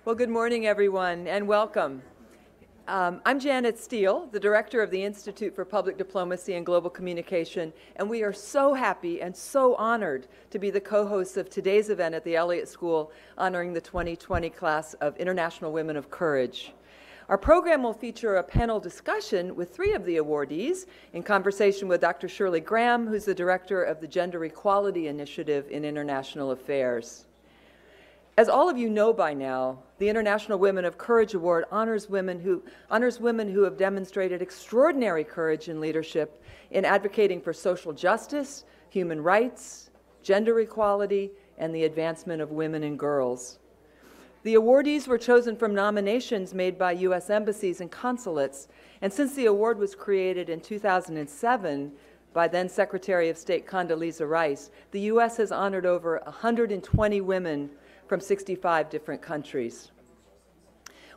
Well, good morning, everyone, and welcome. I'm Janet Steele, the director of the Institute for Public Diplomacy and Global Communication, and we are so happy and so honored to be the co-hosts of today's event at the Elliott School honoring the 2020 class of International Women of Courage. Our program will feature a panel discussion with 3 of the awardees in conversation with Dr. Shirley Graham, who's the director of the Gender Equality Initiative in International Affairs. As all of you know by now, the International Women of Courage Award honors women who have demonstrated extraordinary courage and leadership in advocating for social justice, human rights, gender equality, and the advancement of women and girls. The awardees were chosen from nominations made by U.S. embassies and consulates, and since the award was created in 2007 by then Secretary of State Condoleezza Rice, the U.S. has honored over 120 women from 65 different countries.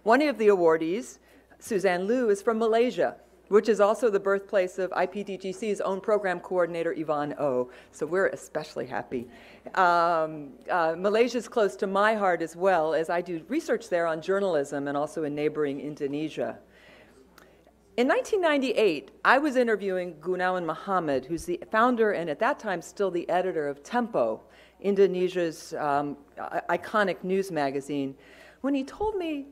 One of the awardees, Suzanne Liu, is from Malaysia, which is also the birthplace of IPDGC's own program coordinator, Yvonne Oh, so we're especially happy. Malaysia is close to my heart as well, as I do research there on journalism and also in neighboring Indonesia. In 1998, I was interviewing Gunawan Muhammad, who's the founder and at that time still the editor of Tempo, Indonesia's iconic news magazine, when he told me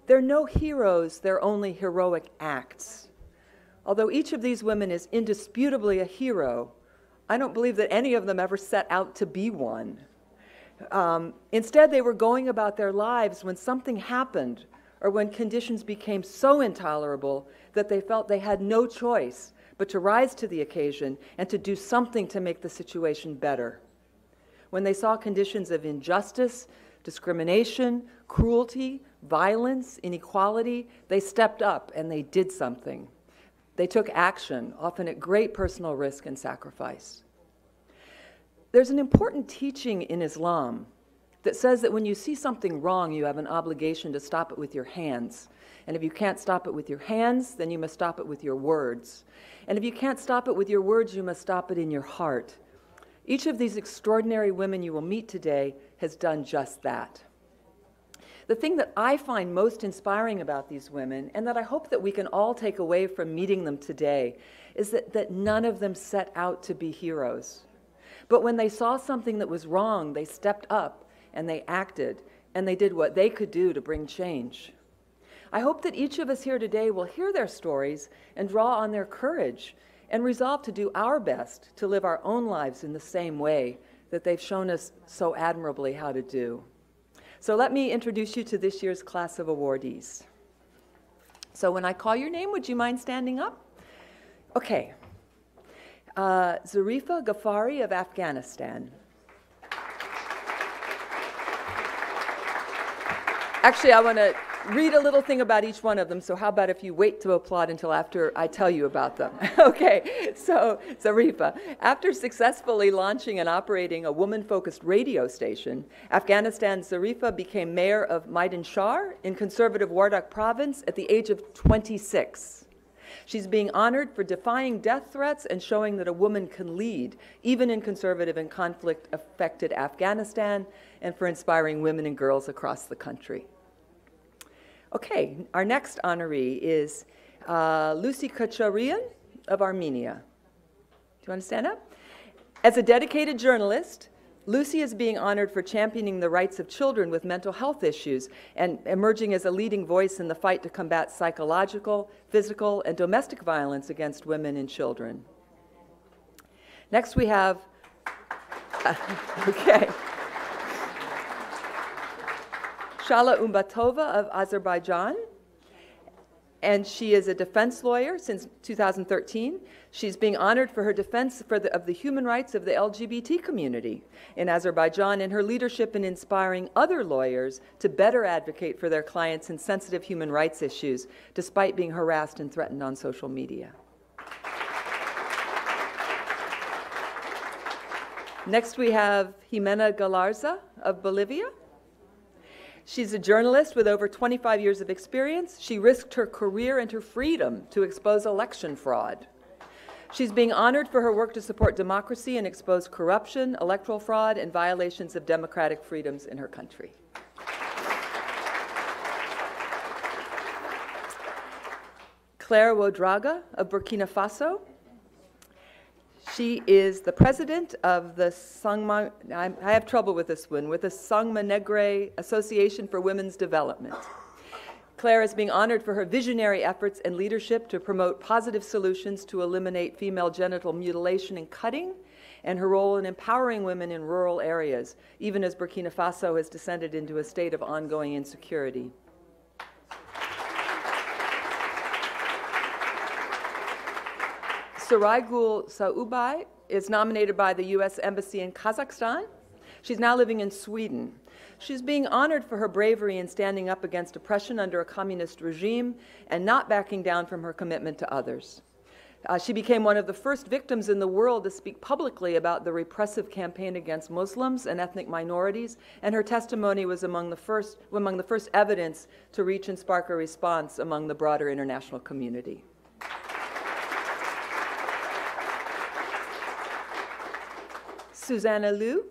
there are no heroes, there are only heroic acts. Although each of these women is indisputably a hero, I don't believe that any of them ever set out to be one. Instead, they were going about their lives when something happened or when conditions became so intolerable that they felt they had no choice but to rise to the occasion and to do something to make the situation better. When they saw conditions of injustice, discrimination, cruelty, violence, inequality, they stepped up and they did something. They took action, often at great personal risk and sacrifice. There's an important teaching in Islam that says that when you see something wrong, you have an obligation to stop it with your hands. And if you can't stop it with your hands, then you must stop it with your words. And if you can't stop it with your words, you must stop it in your heart. Each of these extraordinary women you will meet today has done just that. The thing that I find most inspiring about these women, and that I hope that we can all take away from meeting them today, is that none of them set out to be heroes. But when they saw something that was wrong, they stepped up and they acted, and they did what they could do to bring change. I hope that each of us here today will hear their stories and draw on their courage and resolve to do our best to live our own lives in the same way that they've shown us so admirably how to do. So let me introduce you to this year's class of awardees. So when I call your name, would you mind standing up? Okay. Zarifa Ghaffari of Afghanistan. Actually, I want to read a little thing about each one of them, so how about if you wait to applaud until after I tell you about them? Okay, so Zarifa, after successfully launching and operating a woman-focused radio station, Afghanistan's Zarifa became mayor of Maidan Shar in conservative Wardak province at the age of 26. She's being honored for defying death threats and showing that a woman can lead, even in conservative and conflict-affected Afghanistan, and for inspiring women and girls across the country. Okay, our next honoree is Lucy Kacharian of Armenia. Do you want to stand up? As a dedicated journalist, Lucy is being honored for championing the rights of children with mental health issues and emerging as a leading voice in the fight to combat psychological, physical, and domestic violence against women and children. Next we have, Shahla Tova of Azerbaijan, and she is a defense lawyer since 2013. She's being honored for her defense of the human rights of the LGBT community in Azerbaijan and her leadership in inspiring other lawyers to better advocate for their clients in sensitive human rights issues, despite being harassed and threatened on social media. Next we have Jimena Galarza of Bolivia. She's a journalist with over 25 years of experience. She risked her career and her freedom to expose election fraud. She's being honored for her work to support democracy and expose corruption, electoral fraud, and violations of democratic freedoms in her country. Clara Draaga of Burkina Faso. She is the president of the Sangma, I have trouble with this one, with the Sangma Negre Association for Women's Development. Clara is being honored for her visionary efforts and leadership to promote positive solutions to eliminate female genital mutilation and cutting, and her role in empowering women in rural areas, even as Burkina Faso has descended into a state of ongoing insecurity. Saraygul Saubai is nominated by the U.S. Embassy in Kazakhstan. She's now living in Sweden. She's being honored for her bravery in standing up against oppression under a communist regime and not backing down from her commitment to others. She became one of the first victims in the world to speak publicly about the repressive campaign against Muslims and ethnic minorities, and her testimony was among the first evidence to reach and spark a response among the broader international community. Suzanne Liu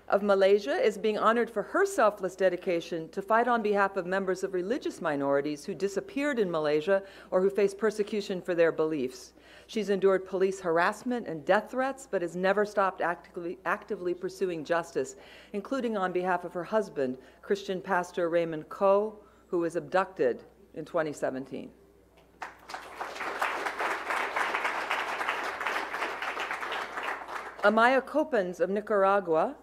of Malaysia is being honored for her selfless dedication to fight on behalf of members of religious minorities who disappeared in Malaysia or who face persecution for their beliefs. She's endured police harassment and death threats, but has never stopped actively pursuing justice, including on behalf of her husband, Christian pastor Raymond Koh, who was abducted in 2017. Amaya Coppens of Nicaragua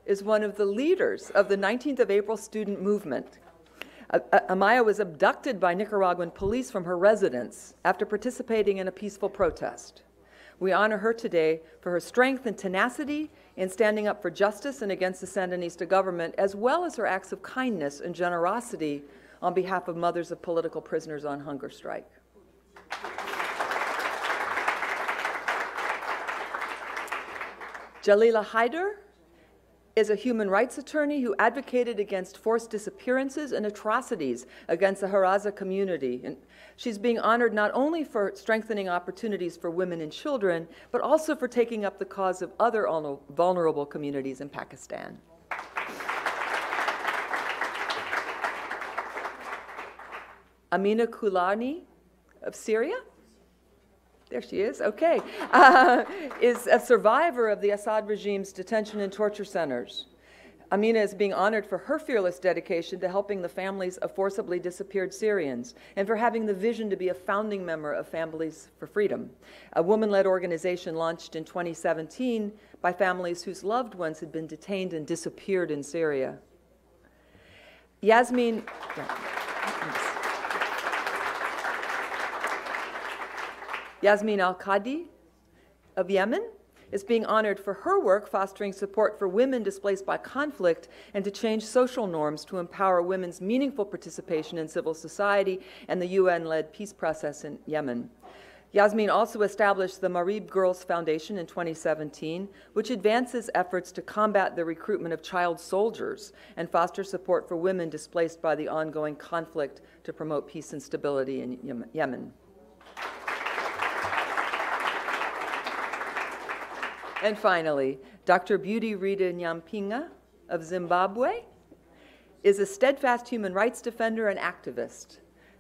is one of the leaders of the 19th of April student movement. Amaya was abducted by Nicaraguan police from her residence after participating in a peaceful protest. We honor her today for her strength and tenacity in standing up for justice and against the Sandinista government, as well as her acts of kindness and generosity on behalf of mothers of political prisoners on hunger strike. Gelila Hider is a human rights attorney who advocated against forced disappearances and atrocities against the Haraza community. And she's being honored not only for strengthening opportunities for women and children, but also for taking up the cause of other vulnerable communities in Pakistan. Amina Kalani of Syria. There she is, okay, is a survivor of the Assad regime's detention and torture centers. Amina is being honored for her fearless dedication to helping the families of forcibly disappeared Syrians and for having the vision to be a founding member of Families for Freedom, a woman-led organization launched in 2017 by families whose loved ones had been detained and disappeared in Syria. Yasmin Al-Qadi of Yemen is being honored for her work fostering support for women displaced by conflict and to change social norms to empower women's meaningful participation in civil society and the UN-led peace process in Yemen. Yasmin also established the Marib Girls Foundation in 2017, which advances efforts to combat the recruitment of child soldiers and foster support for women displaced by the ongoing conflict to promote peace and stability in Yemen. And finally, Dr. Beauty Rita Nyampinga of Zimbabwe is a steadfast human rights defender and activist.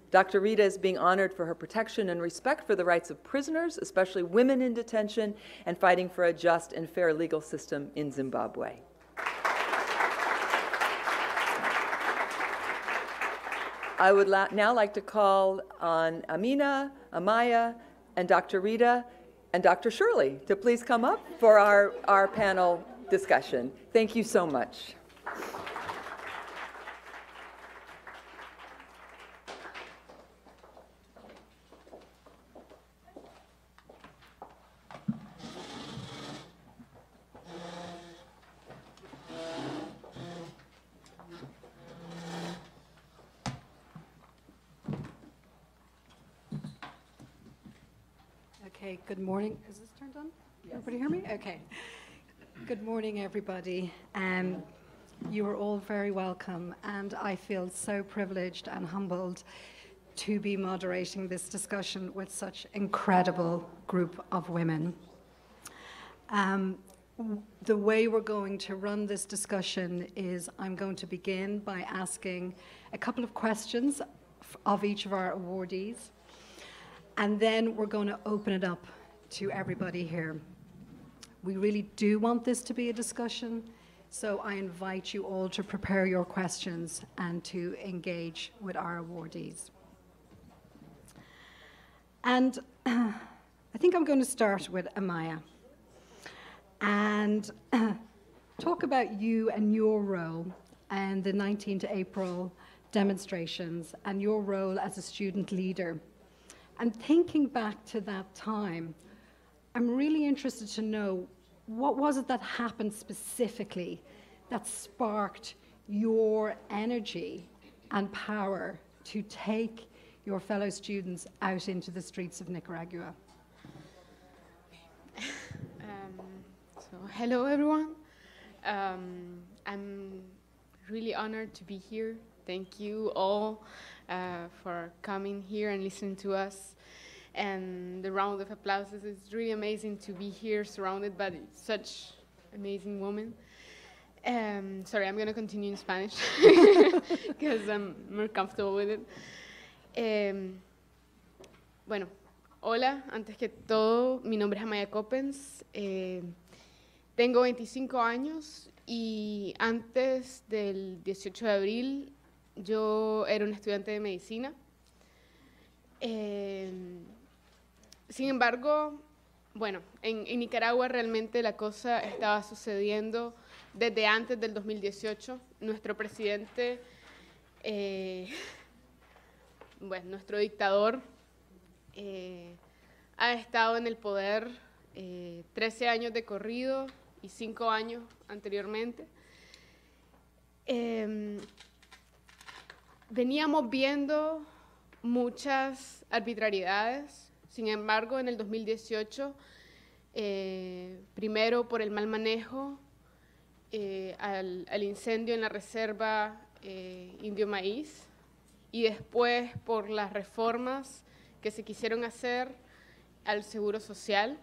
Dr. Rita is being honored for her protection and respect for the rights of prisoners, especially women in detention, and fighting for a just and fair legal system in Zimbabwe. I would now like to call on Amina, Amaya, and Dr. Rita and Dr. Shirley to please come up for our panel discussion. Thank you so much. Okay, good morning. Is this turned on? Yes. Everybody hear me? Okay. Good morning, everybody. You are all very welcome, and I feel so privileged and humbled to be moderating this discussion with such incredible group of women. The way we're going to run this discussion is I'm going to begin by asking a couple of questions of each of our awardees. And then we're going to open it up to everybody here. We really do want this to be a discussion, so I invite you all to prepare your questions and to engage with our awardees. And I think I'm going to start with Amaya and talk about you and your role in the 19th April demonstrations and your role as a student leader. And thinking back to that time, I'm really interested to know, what was it that happened specifically that sparked your energy and power to take your fellow students out into the streets of Nicaragua? So hello everyone. I'm really honored to be here. Thank you all for coming here and listening to us. And the round of applause is really amazing to be here surrounded by such amazing women. Sorry, I'm going to continue in Spanish because I'm more comfortable with it. Bueno, hola, antes que todo, mi nombre es Amaya Coppens. Tengo 25 años y antes del 18 de abril yo era una estudiante de medicina. Sin embargo, bueno, en Nicaragua realmente la cosa estaba sucediendo desde antes del 2018. Nuestro presidente, bueno, nuestro dictador, ha estado en el poder 13 años de corrido y 5 años anteriormente. Veníamos viendo muchas arbitrariedades. Sin embargo, en el 2018, primero por el mal manejo, al incendio en la reserva Indio Maíz, y después por las reformas que se quisieron hacer al seguro social,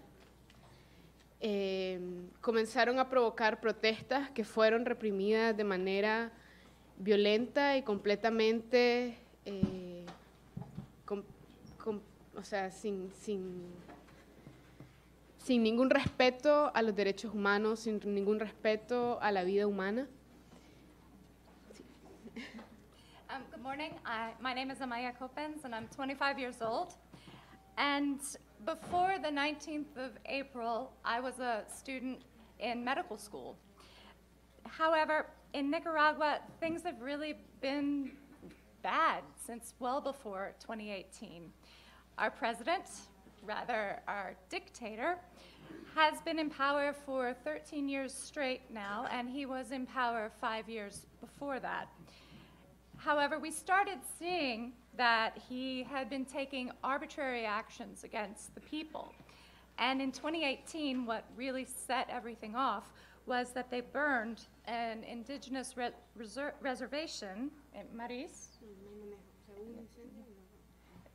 comenzaron a provocar protestas que fueron reprimidas de manera violenta y completamente, o sea, sin ningún respeto a los derechos humanos, sin ningún respeto a la vida humana. Good morning. My name is Amaya Coppens, and I'm 25 years old. And before the 19th of April, I was a student in medical school. However, in Nicaragua, things have really been bad since well before 2018. Our president, rather our dictator, has been in power for 13 years straight now, and he was in power 5 years before that. However, we started seeing that he had been taking arbitrary actions against the people. And in 2018, what really set everything off was that they burned an indigenous reservation in Maris.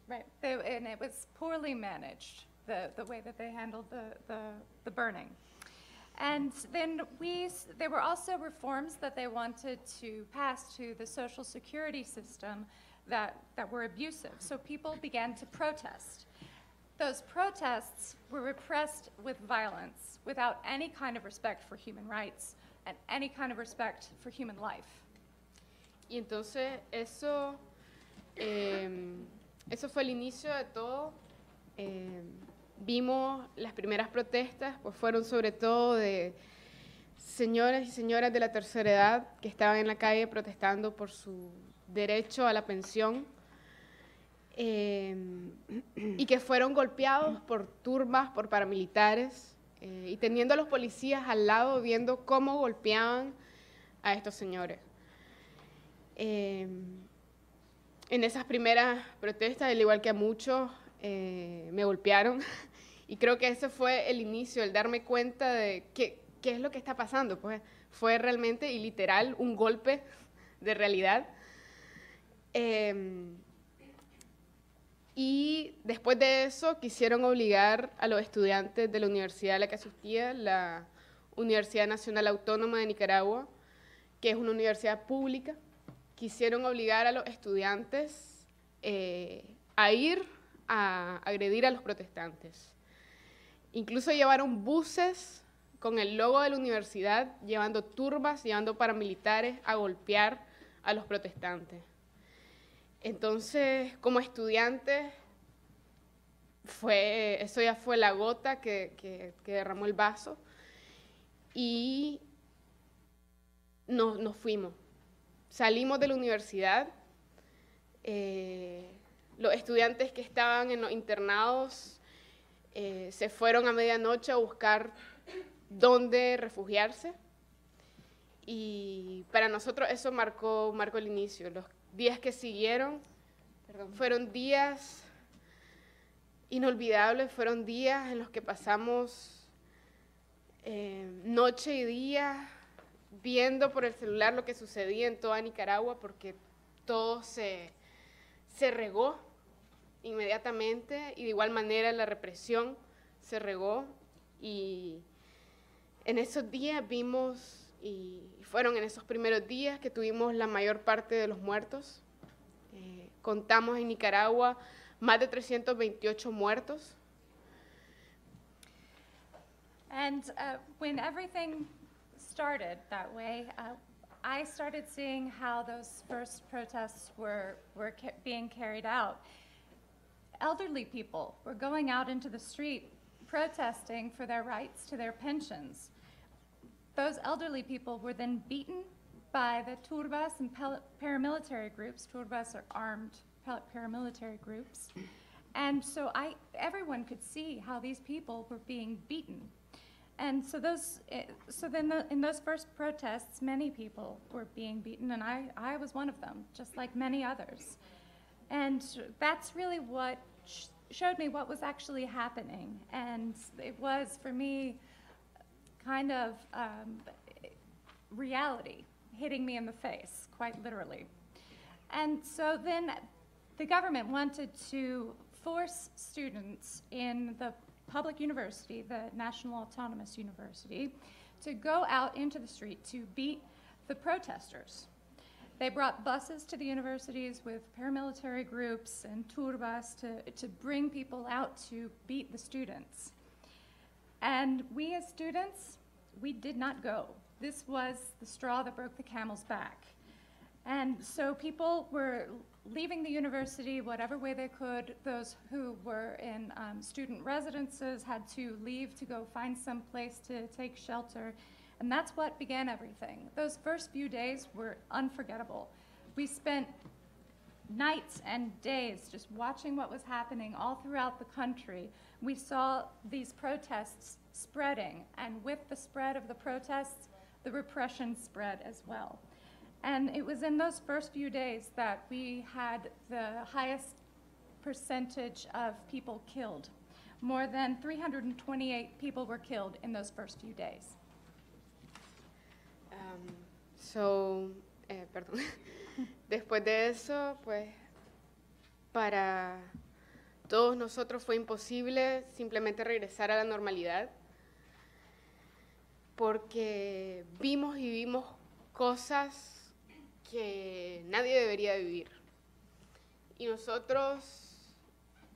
Right, and it was poorly managed, the way that they handled the burning. And then there were also reforms that they wanted to pass to the social security system that were abusive. So people began to protest. Those protests were repressed with violence, without any kind of respect for human rights and any kind of respect for human life. Y entonces eso fue el inicio de todo. Vimos las primeras protestas, pues fueron sobre todo de señoras y señoras de la tercera edad que estaban en la calle protestando por su derecho a la pensión y que fueron golpeados por turbas, por paramilitares y teniendo a los policías al lado viendo cómo golpeaban a estos señores. En esas primeras protestas, al igual que a muchos, me golpearon y creo que ese fue el inicio, el darme cuenta de qué es lo que está pasando. Pues fue realmente y literal un golpe de realidad. Y después de eso quisieron obligar a los estudiantes de la universidad a la que asistía, la Universidad Nacional Autónoma de Nicaragua, que es una universidad pública, quisieron obligar a los estudiantes a ir a agredir a los protestantes. Incluso llevaron buses con el logo de la universidad, llevando turbas, llevando paramilitares a golpear a los protestantes. Entonces, como estudiantes, eso ya fue la gota que derramó el vaso, y nos fuimos. Salimos de la universidad, los estudiantes que estaban en los internados se fueron a medianoche a buscar dónde refugiarse, y para nosotros eso marcó el inicio. Los días que siguieron fueron días inolvidables, fueron días en los que pasamos noche y día viendo por el celular lo que sucedía en toda Nicaragua, porque todo se regó inmediatamente, y de igual manera la represión se regó, y en esos días vimos, y fueron en esos primeros días que tuvimos la mayor parte de los muertos. Contamos en Nicaragua más de 328 muertos. And when everything started that way, I started seeing how those first protests were being carried out. Elderly people were going out into the street protesting for their rights to their pensions. Those elderly people were then beaten by the turbas and paramilitary groups. Turbas are armed paramilitary groups. And so everyone could see how these people were being beaten. And so in those first protests, many people were being beaten, and I was one of them, just like many others. And that's really what showed me what was actually happening. And it was, for me, kind of reality hitting me in the face, quite literally. And so then the government wanted to force students in the public university, the National Autonomous University, to go out into the street to beat the protesters. They brought buses to the universities with paramilitary groups and turbas to bring people out to beat the students. And we as students, we did not go. This was the straw that broke the camel's back. And so people were leaving the university whatever way they could. Those who were in student residences had to leave to go find some place to take shelter. And that's what began everything. Those first few days were unforgettable. We spent nights and days just watching what was happening all throughout the country. We saw these protests spreading, and with the spread of the protests, the repression spread as well. And it was in those first few days that we had the highest percentage of people killed. More than 328 people were killed in those first few days. Después de eso, pues, para todos nosotros fue imposible simplemente regresar a la normalidad, porque vimos y vimos cosas que nadie debería vivir. Y nosotros,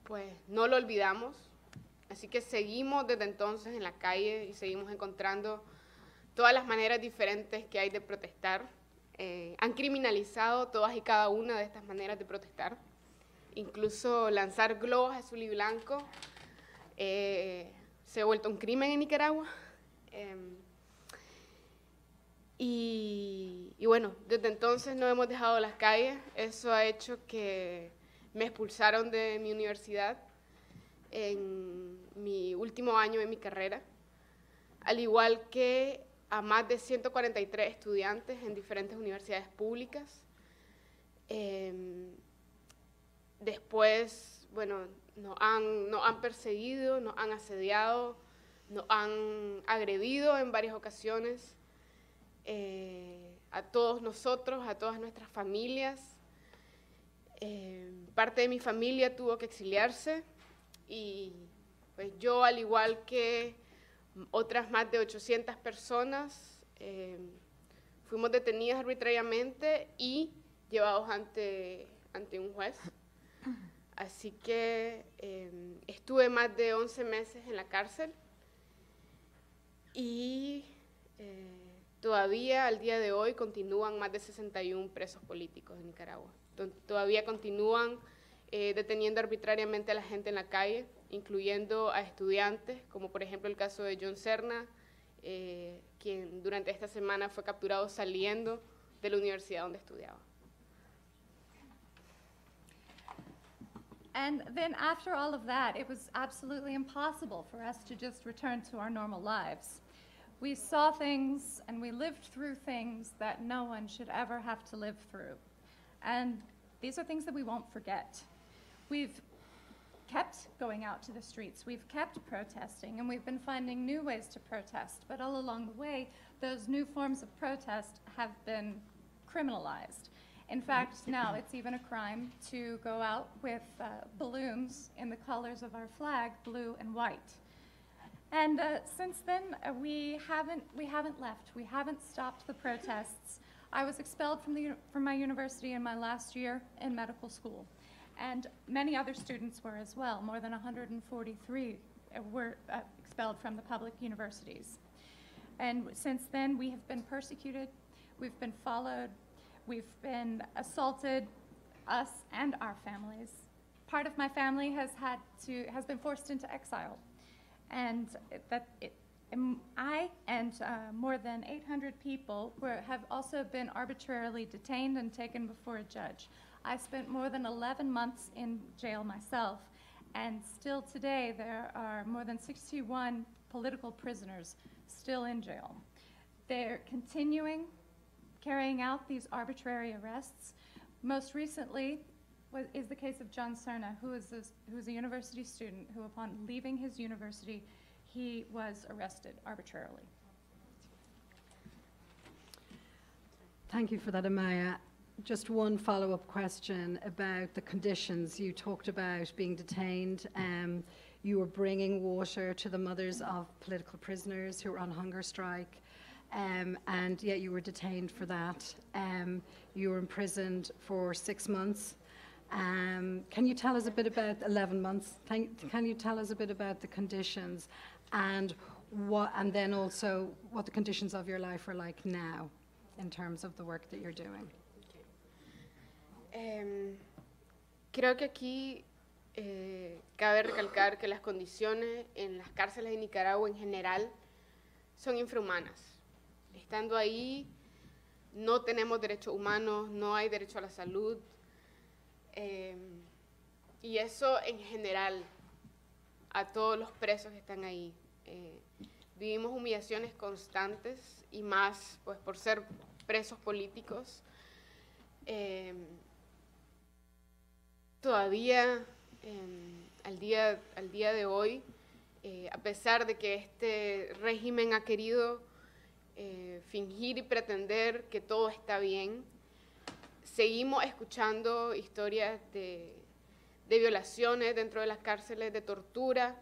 pues, no lo olvidamos, así que seguimos desde entonces en la calle y seguimos encontrando todas las maneras diferentes que hay de protestar. Han criminalizado todas y cada una de estas maneras de protestar. Incluso lanzar globos azul y blanco se ha vuelto un crimen en Nicaragua. Y bueno, desde entonces no hemos dejado las calles. Eso ha hecho que me expulsaron de mi universidad en mi último año de mi carrera, al igual que a más de 143 estudiantes en diferentes universidades públicas. Después, bueno, nos han perseguido, nos han asediado, nos han agredido en varias ocasiones, a todos nosotros, a todas nuestras familias. Parte de mi familia tuvo que exiliarse, y pues yo, al igual que otras más de 800 personas, fuimos detenidas arbitrariamente y llevados ante un juez. Así que estuve más de 11 meses en la cárcel y todavía al día de hoy continúan más de 61 presos políticos en Nicaragua. Todavía continúan deteniendo arbitrariamente a la gente en la calle, incluyendo a estudiantes, como por ejemplo el caso de John Serna, quien durante esta semana fue capturado saliendo de la universidad donde estudiaba. And then after all of that, it was absolutely impossible for us to just return to our normal lives. We saw things and we lived through things that no one should ever have to live through. And these are things that we won't forget. We've kept going out to the streets, we've kept protesting, and we've been finding new ways to protest. But all along the way, those new forms of protest have been criminalized. In fact, now it's even a crime to go out with balloons in the colors of our flag, blue and white. And since then, we haven't left. We haven't stopped the protests. I was expelled from my university in my last year in medical school, and many other students were as well. More than 143 were expelled from the public universities. And since then, we have been persecuted, we've been followed, we've been assaulted, us and our families. Part of my family has been forced into exile, and I and more than 800 people have also been arbitrarily detained and taken before a judge. I spent more than 11 months in jail myself, and still today there are more than 61 political prisoners still in jail. They're continuing carrying out these arbitrary arrests. Most recently is the case of John Serna, who is a university student who, upon leaving his university, he was arrested arbitrarily. Thank you for that, Amaya. Just one follow-up question about the conditions. You talked about being detained. You were bringing water to the mothers of political prisoners who were on hunger strike, and yet you were detained for that. You were imprisoned for 6 months. Can you tell us a bit about 11 months? Can you tell us a bit about the conditions and then also what the conditions of your life are like now in terms of the work that you're doing? Creo que aquí cabe recalcar que las condiciones en las cárceles de Nicaragua en general son infrahumanas. Estando ahí no tenemos derechos humanos, no hay derecho a la salud, y eso en general a todos los presos que están ahí. Vivimos humillaciones constantes y más pues por ser presos políticos. Todavía al día de hoy, a pesar de que este régimen ha querido fingir y pretender que todo está bien, seguimos escuchando historias de violaciones dentro de las cárceles, de tortura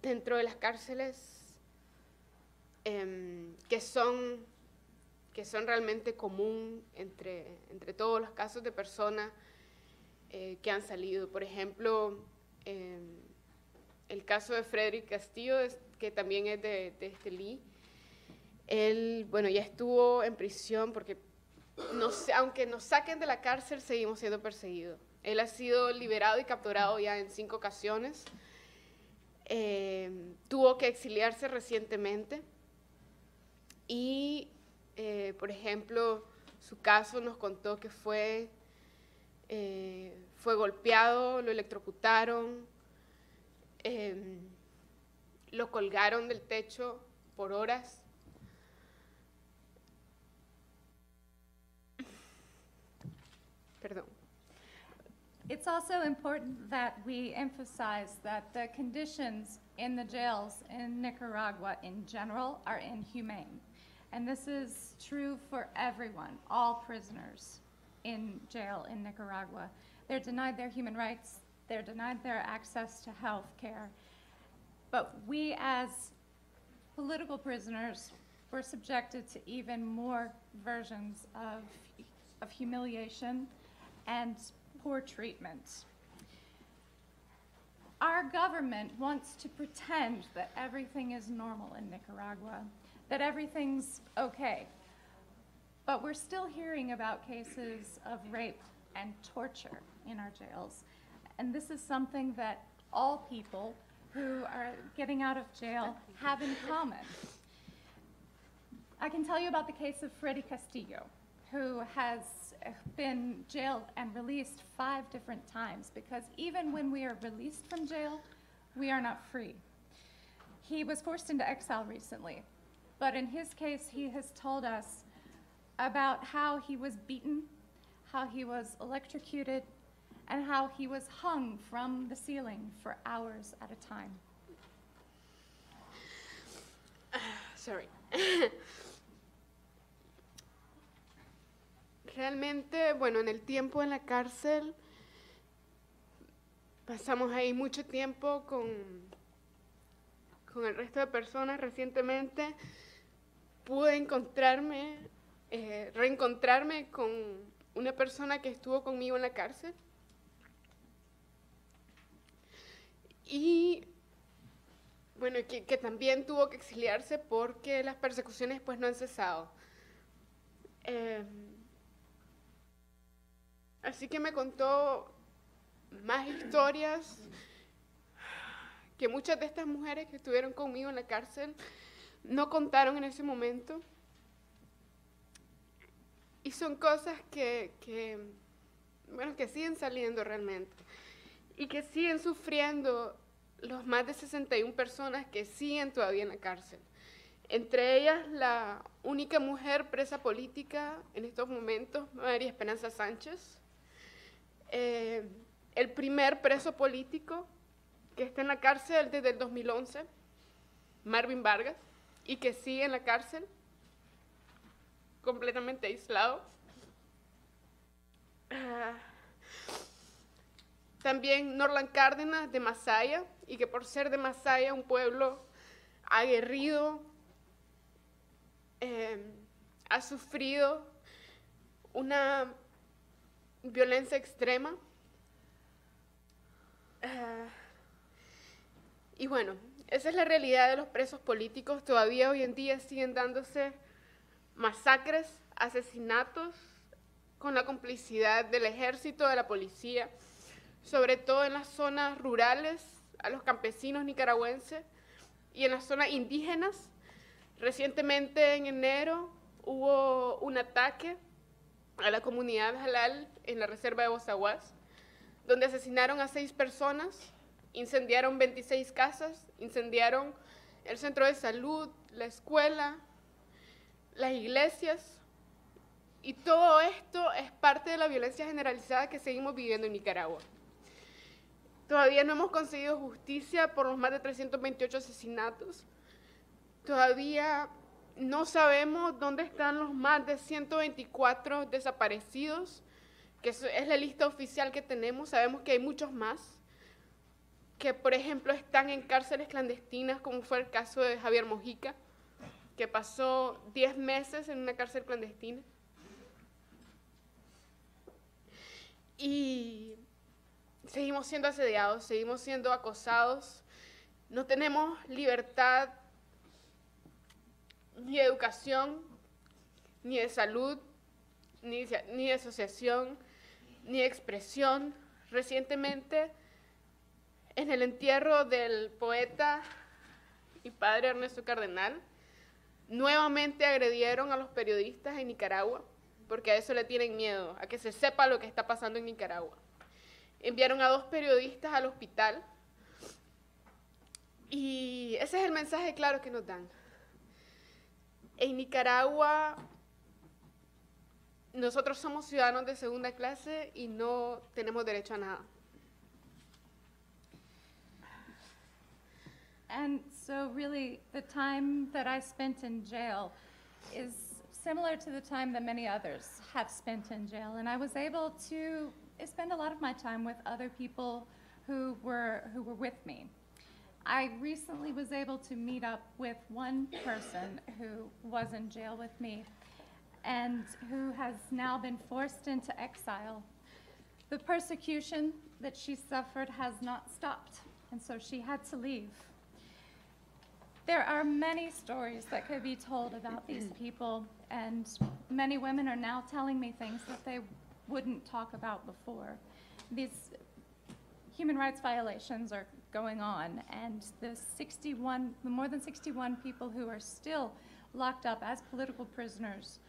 dentro de las cárceles, que son realmente común entre todos los casos de personas que han salido. Por ejemplo, el caso de Freddy Castillo, que también es de Estelí. Él, bueno, ya estuvo en prisión porque, aunque nos saquen de la cárcel, seguimos siendo perseguidos. Él ha sido liberado y capturado ya en 5 ocasiones. Tuvo que exiliarse recientemente y, por ejemplo, su caso nos contó que fue golpeado, lo electrocutaron, lo colgaron del techo por horas. Perdón. It's also important that we emphasize that the conditions in the jails in Nicaragua in general are inhumane. And this is true for everyone, all prisoners in jail in Nicaragua. They're denied their human rights, they're denied their access to health care. But we as political prisoners were subjected to even more versions of humiliation and poor treatment. our government wants to pretend that everything is normal in Nicaragua, that everything's okay. But we're still hearing about cases of rape and torture in our jails. And this is something that all people who are getting out of jail have in common. I can tell you about the case of Freddy Castillo, who has been jailed and released 5 different times, because even when we are released from jail, we are not free. He was forced into exile recently, but in his case, he has told us about how he was beaten, how he was electrocuted, and how he was hung from the ceiling for hours at a time. Sorry. Realmente, bueno, en el tiempo en la cárcel, pasamos ahí mucho tiempo con el resto de personas. Recientemente pude reencontrarme con una persona que estuvo conmigo en la cárcel. Y bueno, que también tuvo que exiliarse porque las persecuciones pues no han cesado. Así que me contó más historias que muchas de estas mujeres que estuvieron conmigo en la cárcel no contaron en ese momento. Y son cosas que siguen saliendo realmente. Y que siguen sufriendo los más de 61 personas que siguen todavía en la cárcel. Entre ellas, la única mujer presa política en estos momentos, María Esperanza Sánchez. El primer preso político que está en la cárcel desde el 2011, Marvin Vargas, y que sigue en la cárcel, completamente aislado. También Norlan Cárdenas de Masaya, y que por ser de Masaya, un pueblo aguerrido, ha sufrido una violencia extrema. Y bueno, esa es la realidad de los presos políticos. Todavía hoy en día siguen dándose masacres, asesinatos, con la complicidad del ejército, de la policía, sobre todo en las zonas rurales, a los campesinos nicaragüenses, y en las zonas indígenas. Recientemente, en enero, hubo un ataque a la comunidad halal en la reserva de Bozaguas, donde asesinaron a 6 personas, incendiaron 26 casas, incendiaron el centro de salud, la escuela, las iglesias, y todo esto es parte de la violencia generalizada que seguimos viviendo en Nicaragua. Todavía no hemos conseguido justicia por los más de 328 asesinatos. Todavía no sabemos dónde están los más de 124 desaparecidos, que es la lista oficial que tenemos. Sabemos que hay muchos más, que por ejemplo están en cárceles clandestinas, como fue el caso de Javier Mojica, que pasó 10 meses en una cárcel clandestina. Y seguimos siendo asediados, seguimos siendo acosados, no tenemos libertad ni de educación, ni de salud, ni de asociación, ni de expresión. Recientemente, en el entierro del poeta y padre Ernesto Cardenal, nuevamente agredieron a los periodistas en Nicaragua, porque a eso le tienen miedo, a que se sepa lo que está pasando en Nicaragua. Enviaron a 2 periodistas al hospital, y ese es el mensaje claro que nos dan. En Nicaragua, nosotros somos ciudadanos de segunda clase y no tenemos derecho a nada. And so really, the time that I spent in jail is similar to the time that many others have spent in jail. And I was able to spend a lot of my time with other people who were with me. I recently was able to meet up with one person who was in jail with me and who has now been forced into exile. The persecution that she suffered has not stopped. and so she had to leave. There are many stories that could be told about these people, and many women are now telling me things that they wouldn't talk about before. These human rights violations are going on, and the more than 61 people who are still locked up as political prisoners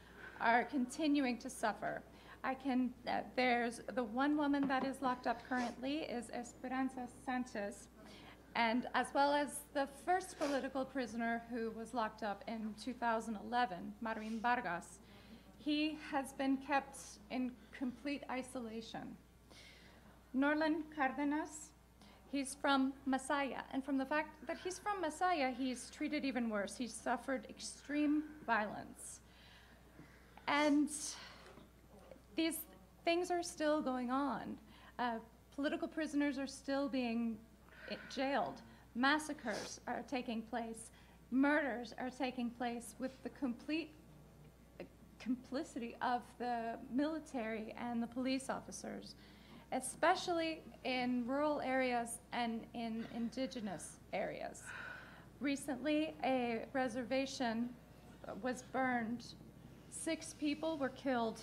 are continuing to suffer. There's the one woman that is locked up currently is Esperanza Sanchez, and as well as the first political prisoner who was locked up in 2011, Marvin Vargas. He has been kept in complete isolation. Norlan Cardenas, he's from Masaya, and from the fact that he's from Masaya, he's treated even worse. He's suffered extreme violence. And these things are still going on. Political prisoners are still being jailed. Massacres are taking place. Murders are taking place with the complete complicity of the military and the police officers, especially in rural areas and in indigenous areas. Recently, a reservation was burned. 6 people were killed.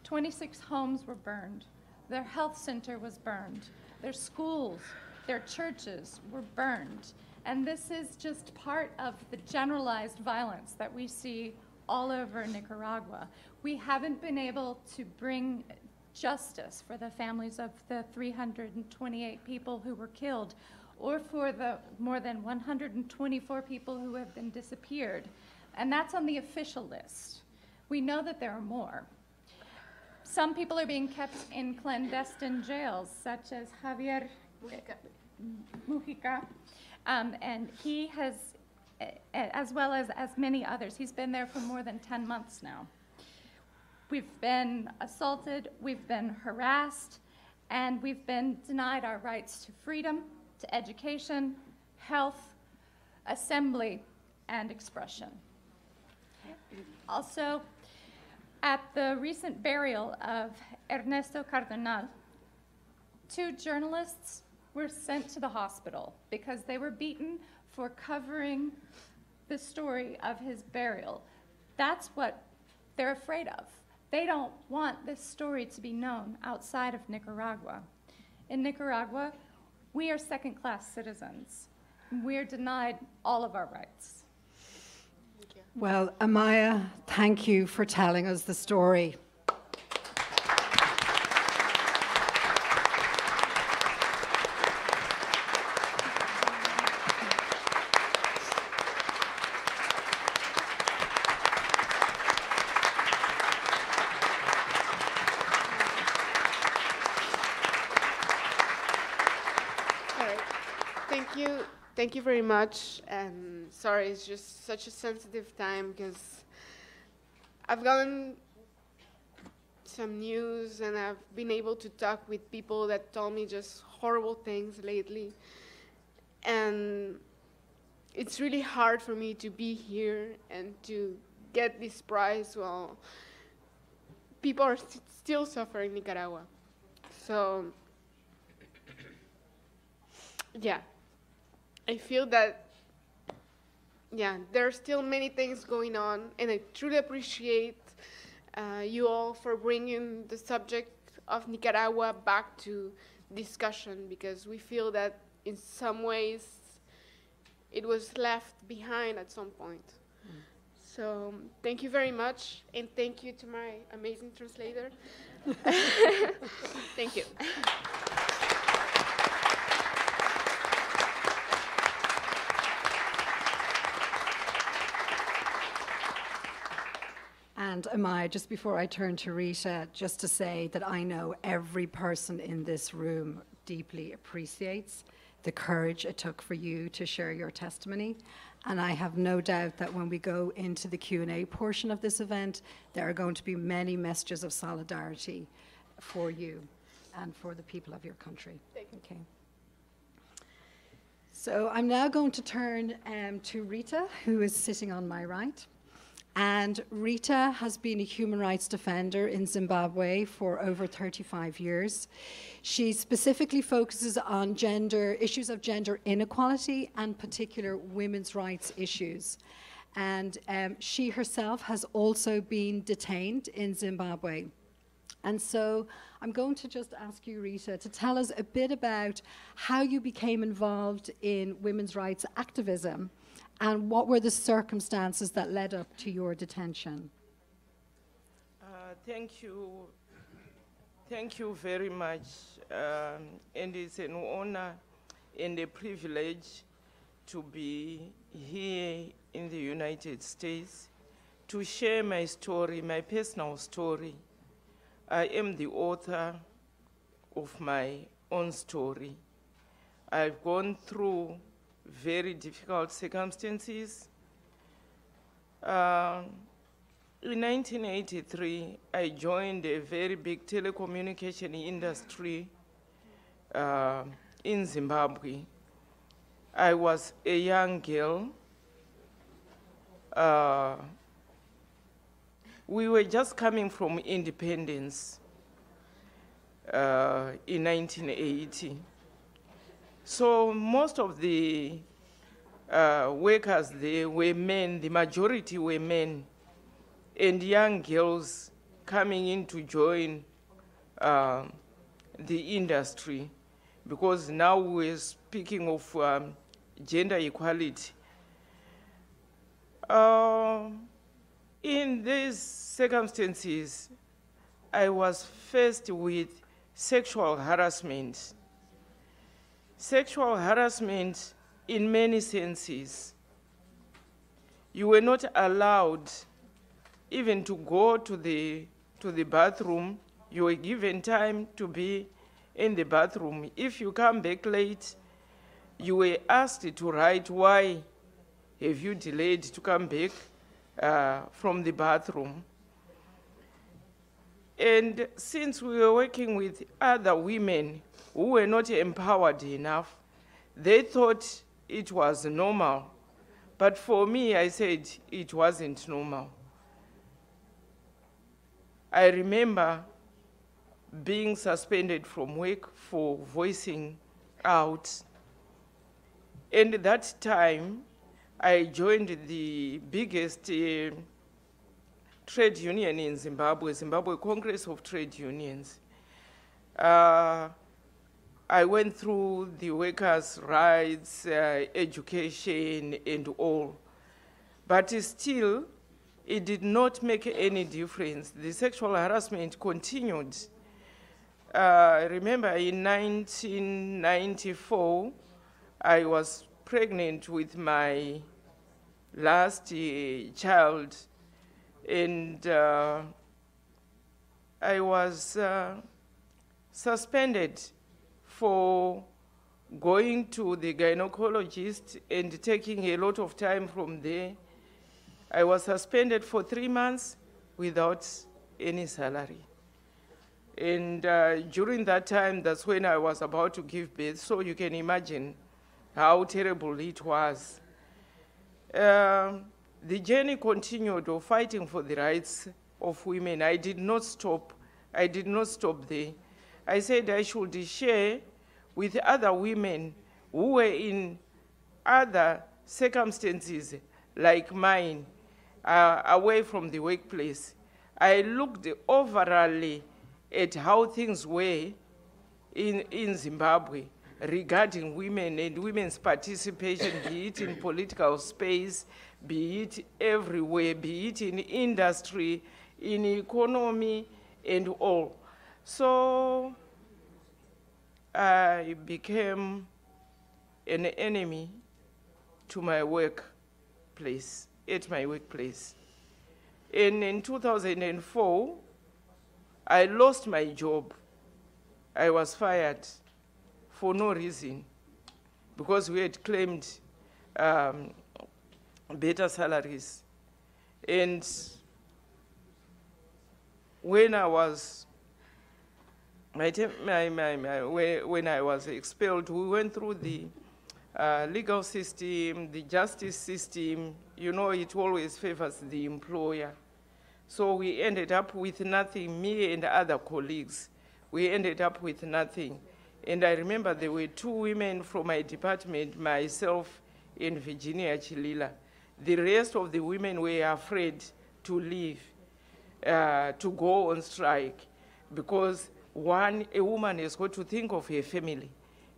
26 homes were burned. Their health center was burned. Their schools, their churches were burned. And this is just part of the generalized violence that we see all over Nicaragua. We haven't been able to bring justice for the families of the 328 people who were killed, or for the more than 124 people who have been disappeared. And that's on the official list. We know that there are more. Some people are being kept in clandestine jails, such as Javier Mujica, and he has, as well as many others, he's been there for more than 10 months now. We've been assaulted, we've been harassed, and we've been denied our rights to freedom, to education, health, assembly, and expression. Also, at the recent burial of Ernesto Cardenal, 2 journalists were sent to the hospital because they were beaten for covering the story of his burial. That's what they're afraid of. They don't want this story to be known outside of Nicaragua. In Nicaragua, we are second-class citizens. We're denied all of our rights. Well, Amaya, thank you for telling us the story. Thank you very much, and sorry, it's just such a sensitive time because I've gotten some news and I've been able to talk with people that told me just horrible things lately, and it's really hard for me to be here and to get this prize while people are still suffering in Nicaragua. So, yeah. I feel that, there are still many things going on, and I truly appreciate you all for bringing the subject of Nicaragua back to discussion, because we feel that in some ways it was left behind at some point. So thank you very much, and thank you to my amazing translator. Thank you. And Amaya, just before I turn to Rita, just to say that I know every person in this room deeply appreciates the courage it took for you to share your testimony. And I have no doubt that when we go into the Q&A portion of this event, there are going to be many messages of solidarity for you and for the people of your country. Thank you. Okay. So I'm now going to turn to Rita, who is sitting on my right. And Rita has been a human rights defender in Zimbabwe for over 35 years. She specifically focuses on issues of gender inequality and particular women's rights issues. And she herself has also been detained in Zimbabwe. And so I'm going to just ask you, Rita, to tell us a bit about how you became involved in women's rights activism and what were the circumstances that led up to your detention. Thank you. Thank you very much. And it's an honor and a privilege to be here in the United States to share my story, my personal story. I am the author of my own story. I've gone through very difficult circumstances. In 1983, I joined a very big telecommunication industry in Zimbabwe. I was a young girl. We were just coming from independence in 1980. So most of the workers there were men, the majority were men, and young girls coming in to join the industry, because now we're speaking of gender equality. In these circumstances, I was faced with sexual harassment. Sexual harassment in many senses. You were not allowed even to go to the bathroom. You were given time to be in the bathroom. If you come back late, you were asked to write why have you delayed to come back from the bathroom. And since we were working with other women who were not empowered enough, they thought it was normal. But for me, I said it wasn't normal. I remember being suspended from work for voicing out. And at that time, I joined the biggest trade union in Zimbabwe, Zimbabwe Congress of Trade Unions. I went through the workers' rights, education, and all. But still, it did not make any difference. The sexual harassment continued. Remember, in 1994, I was pregnant with my last child, and I was suspended for going to the gynecologist and taking a lot of time from there. I was suspended for 3 months without any salary. And during that time, that's when I was about to give birth, so you can imagine how terrible it was. The journey continued of fighting for the rights of women. I did not stop. I did not stop there. I said I should share with other women who were in other circumstances like mine, away from the workplace. I looked overall at how things were in Zimbabwe regarding women and women's participation, be it in political space, be it everywhere, be it in industry, in economy, and all. So I became an enemy to my workplace, at my workplace. And in 2004, I lost my job. I was fired for no reason, because we had claimed better salaries. And when I was when I was expelled, we went through the legal system, the justice system, you know, it always favors the employer. So we ended up with nothing, me and other colleagues. We ended up with nothing. And I remember there were 2 women from my department, myself and Virginia Gelila. The rest of the women were afraid to leave, to go on strike, because a woman has got to think of her family,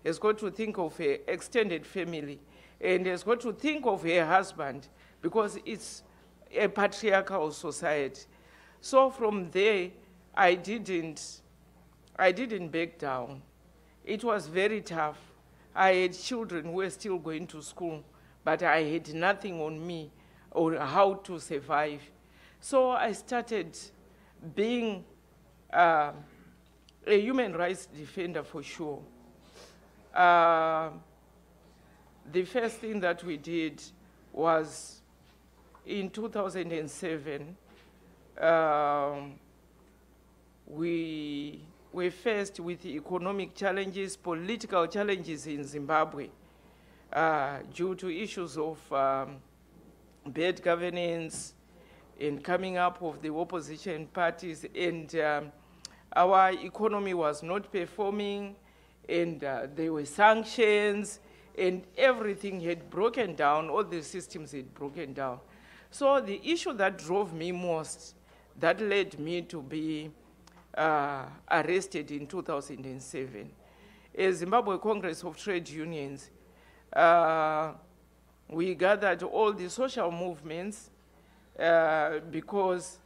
has got to think of her extended family, and has got to think of her husband, because it's a patriarchal society. So from there, I didn't back down. It was very tough. I had children who were still going to school, but I had nothing on me or how to survive. So I started being a human rights defender for sure. The first thing that we did was in 2007, we were faced with economic challenges, political challenges in Zimbabwe due to issues of bad governance and coming up of the opposition parties, and our economy was not performing, and there were sanctions, and everything had broken down, all the systems had broken down. So the issue that drove me most, that led me to be arrested in 2007, as Zimbabwe Congress of Trade Unions, we gathered all the social movements because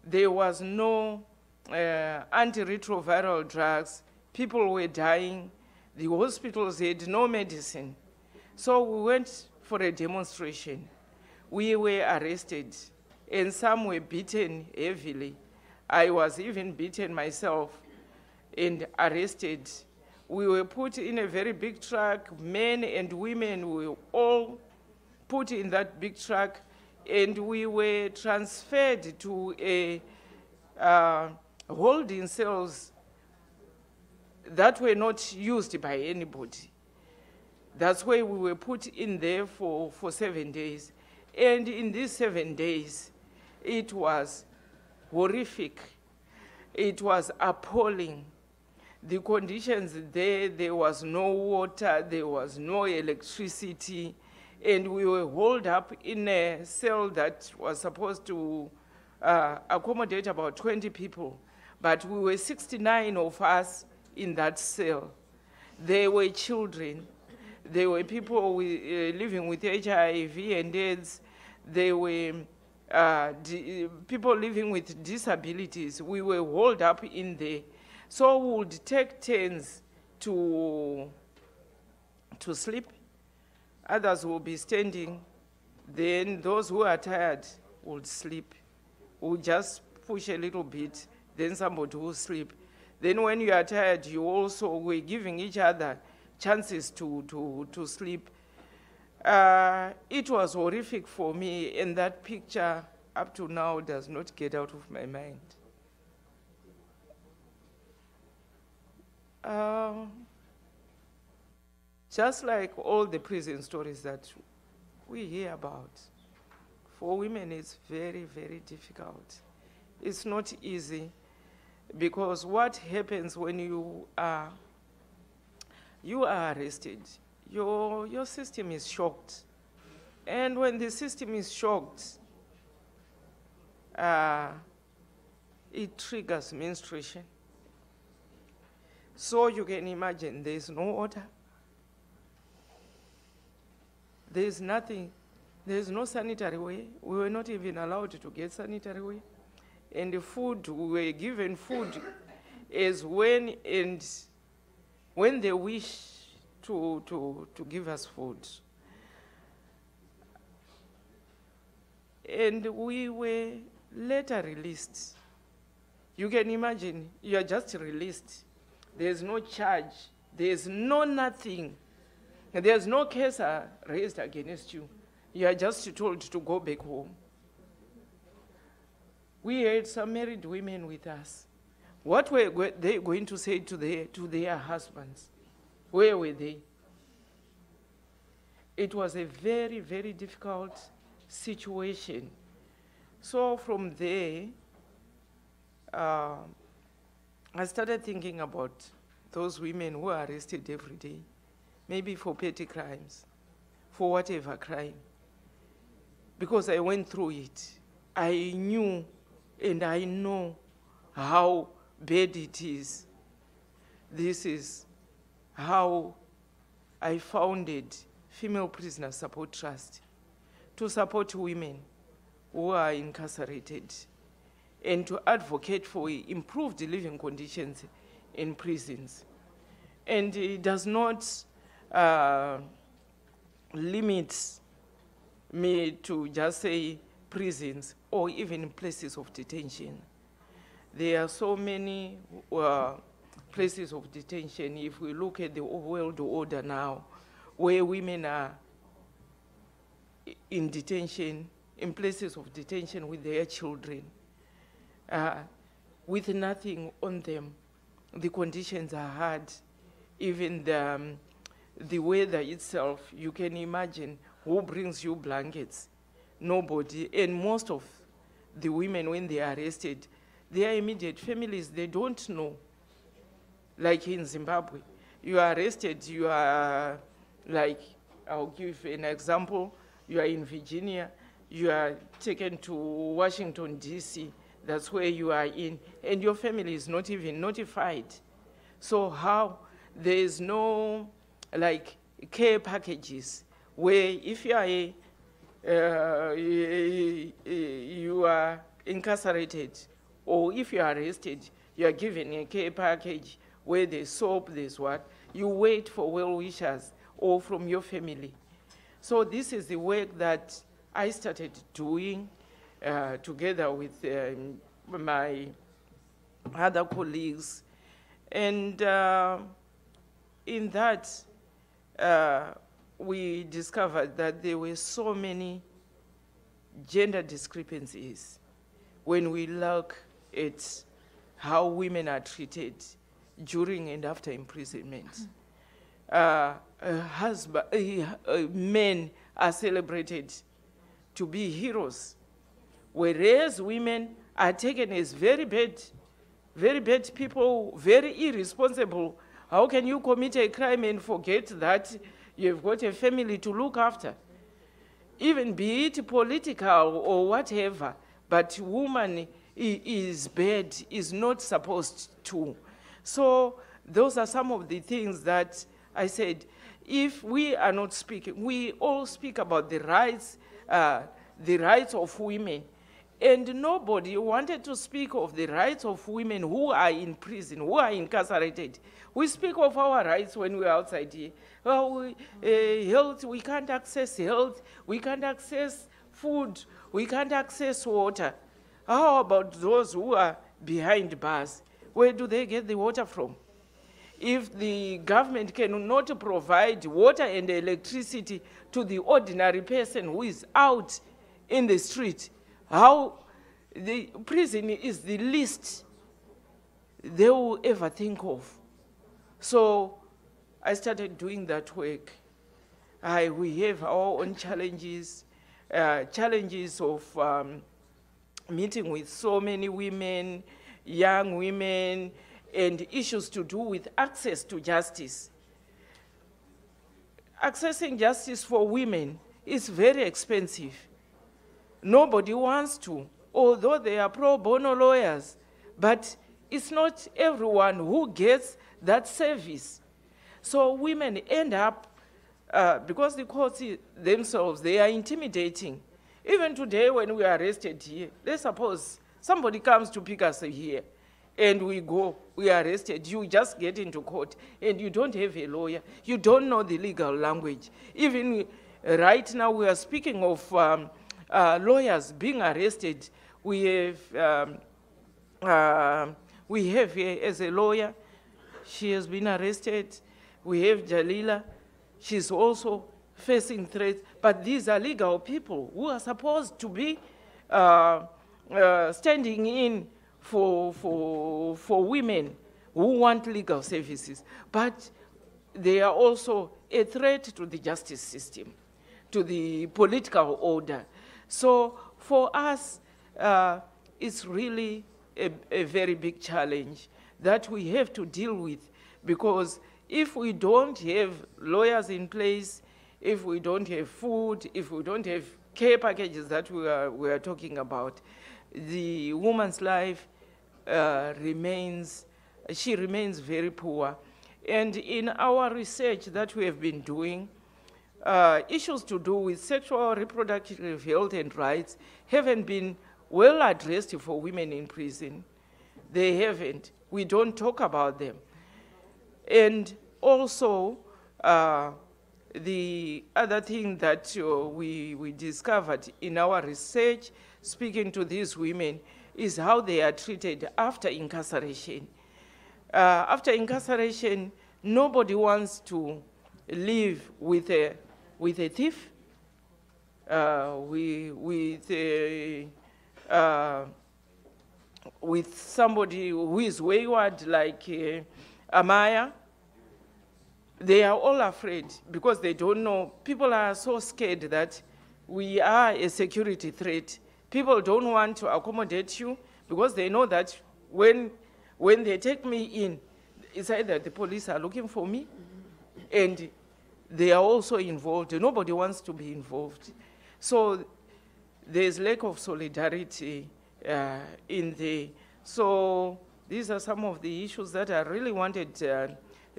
there was no antiretroviral drugs. People were dying. The hospitals had no medicine. So we went for a demonstration. We were arrested, and some were beaten heavily. I was even beaten myself and arrested. We were put in a very big truck. Men and women were all put in that big truck, and we were transferred to a holding cells that were not used by anybody. That's why we were put in there for 7 days. And in these 7 days, it was horrific. It was appalling. The conditions there was no water, there was no electricity, and we were holed up in a cell that was supposed to accommodate about 20 people, but we were 69 of us in that cell. There were children, there were people living with HIV and AIDS, there were people living with disabilities. We were holed up in there. So we would take turns to sleep. Others will be standing. Then those who are tired would sleep. We'll just push a little bit, then somebody will sleep. Then when you are tired, you also were giving each other chances to sleep. It was horrific for me, and that picture up to now does not get out of my mind. Just like all the prison stories that we hear about, for women it's very, very difficult. It's not easy, because what happens when you are arrested, your system is shocked. And when the system is shocked, it triggers menstruation. So you can imagine there's no water. There's nothing. There's no sanitary way. We were not even allowed to get sanitary way. And the food, we were given food as when they wish to give us food. And we were later released. You can imagine, you are just released. There's no charge. There's no nothing. There's no case raised against you. You are just told to go back home. We had some married women with us. What were they going to say to their husbands? Where were they? it was a very, very difficult situation. So from there, I started thinking about those women who are arrested every day, maybe for petty crimes, for whatever crime. Because I went through it. I knew and I know how bad it is. This is how I founded Female Prisoner Support Trust, to support women who are incarcerated and to advocate for improved living conditions in prisons. And it does not limit me to just say prisons or even places of detention. There are so many places of detention. If we look at the world order now, where women are in detention, in places of detention with their children, with nothing on them. The conditions are hard. Even the weather itself, you can imagine who brings you blankets? Nobody. And most of the women, when they are arrested, their immediate families, they don't know. Like in Zimbabwe, you are arrested, you are like, I'll give an example, you are in Virginia, you are taken to Washington, D.C., that's where you are in, and your family is not even notified. So how? There is no, like, care packages where if you are you are incarcerated, or if you are arrested, you are given a care package where there's soap, there's what. You wait for well-wishers or from your family. So this is the work that I started doing together with my other colleagues. And in that, we discovered that there were so many gender discrepancies when we look at how women are treated during and after imprisonment. Men are celebrated to be heroes, whereas women are taken as very bad people, very irresponsible. How can you commit a crime and forget that you've got a family to look after? Even be it political or whatever, but woman is bad, is not supposed to. So those are some of the things that I said, if we are not speaking, we all speak about the rights of women, and nobody wanted to speak of the rights of women who are in prison, who are incarcerated. We speak of our rights when we're outside here. Well, health, we can't access health, we can't access food, we can't access water. How about those who are behind bars? Where do they get the water from? If the government cannot provide water and electricity to the ordinary person who is out in the street, how the prison is the least they will ever think of. So I started doing that work. We have our own challenges, challenges of meeting with so many women, young women, and issues to do with access to justice. Accessing justice for women is very expensive. Nobody wants to, although they are pro bono lawyers, but it's not everyone who gets that service. So women end up, because the courts themselves, they are intimidating. Even today when we are arrested here, let's suppose somebody comes to pick us here, and we go, we are arrested, you just get into court, and you don't have a lawyer, you don't know the legal language. Even right now we are speaking of lawyers being arrested. We have here as a lawyer, she has been arrested. We have Gelila, she's also facing threats, but these are legal people who are supposed to be standing in for women who want legal services, but they are also a threat to the justice system. to the political order. So for us, it's really a very big challenge that we have to deal with, because if we don't have lawyers in place, if we don't have food, if we don't have care packages that we are talking about, the woman's life remains very poor. And in our research that we have been doing, issues to do with sexual reproductive health and rights haven't been well addressed for women in prison. They haven't. We don't talk about them. And also, the other thing that we discovered in our research, speaking to these women, is how they are treated after incarceration. After incarceration, nobody wants to live with a thief, with somebody who is wayward like Amaya. They are all afraid because they don't know. People are so scared that we are a security threat. People don't want to accommodate you because they know that when they take me in, it's either the police are looking for me and they are also involved. Nobody wants to be involved. So there's lack of solidarity in there. So these are some of the issues that I really wanted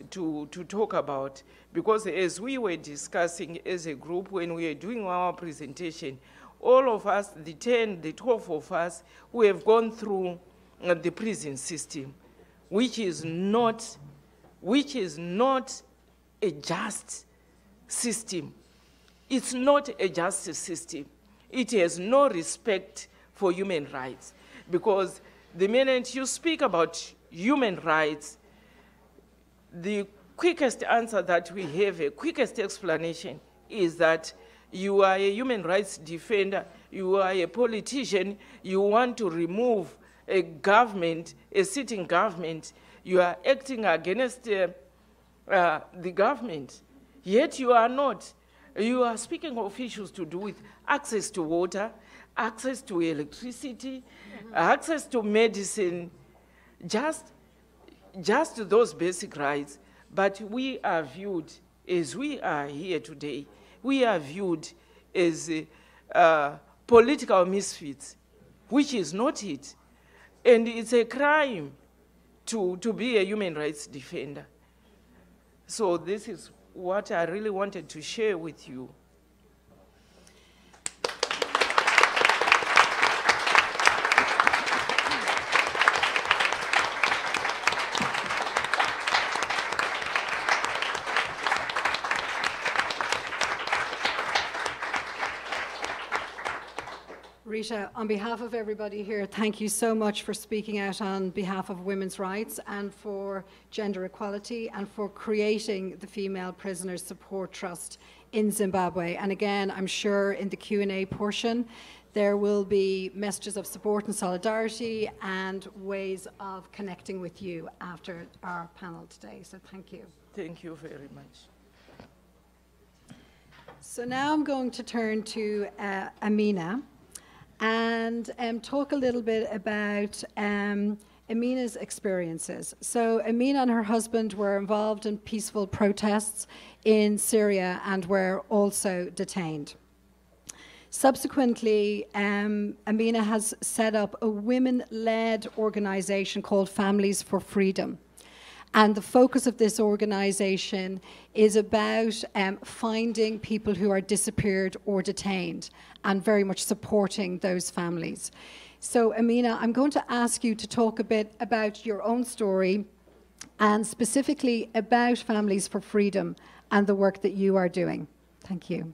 to talk about, because as we were discussing as a group when we were doing our presentation, all of us, the 12 of us, who have gone through the prison system, which is not a just system. It's not a justice system. It has no respect for human rights, because the minute you speak about human rights, the quickest answer that we have, a quickest explanation, is that you are a human rights defender, you are a politician, you want to remove a government, a sitting government, you are acting against the government, yet you are not. You are speaking of issues to do with access to water, access to electricity, access to medicine, just those basic rights. But we are viewed, as we are here today, we are viewed as political misfits, which is not it. And it's a crime to be a human rights defender. So this is what I really wanted to share with you. Rita, on behalf of everybody here, thank you so much for speaking out on behalf of women's rights and for gender equality and for creating the Female Prisoners Support Trust in Zimbabwe. And again, I'm sure in the Q&A portion, there will be messages of support and solidarity and ways of connecting with you after our panel today. So thank you. Thank you very much. So now I'm going to turn to Amina and talk a little bit about Amina's experiences. So Amina and her husband were involved in peaceful protests in Syria and were also detained. Subsequently, Amina has set up a women-led organization called Families for Freedom. And the focus of this organization is about finding people who are disappeared or detained and very much supporting those families. So Amina, I'm going to ask you to talk a bit about your own story and specifically about Families for Freedom and the work that you are doing. Thank you.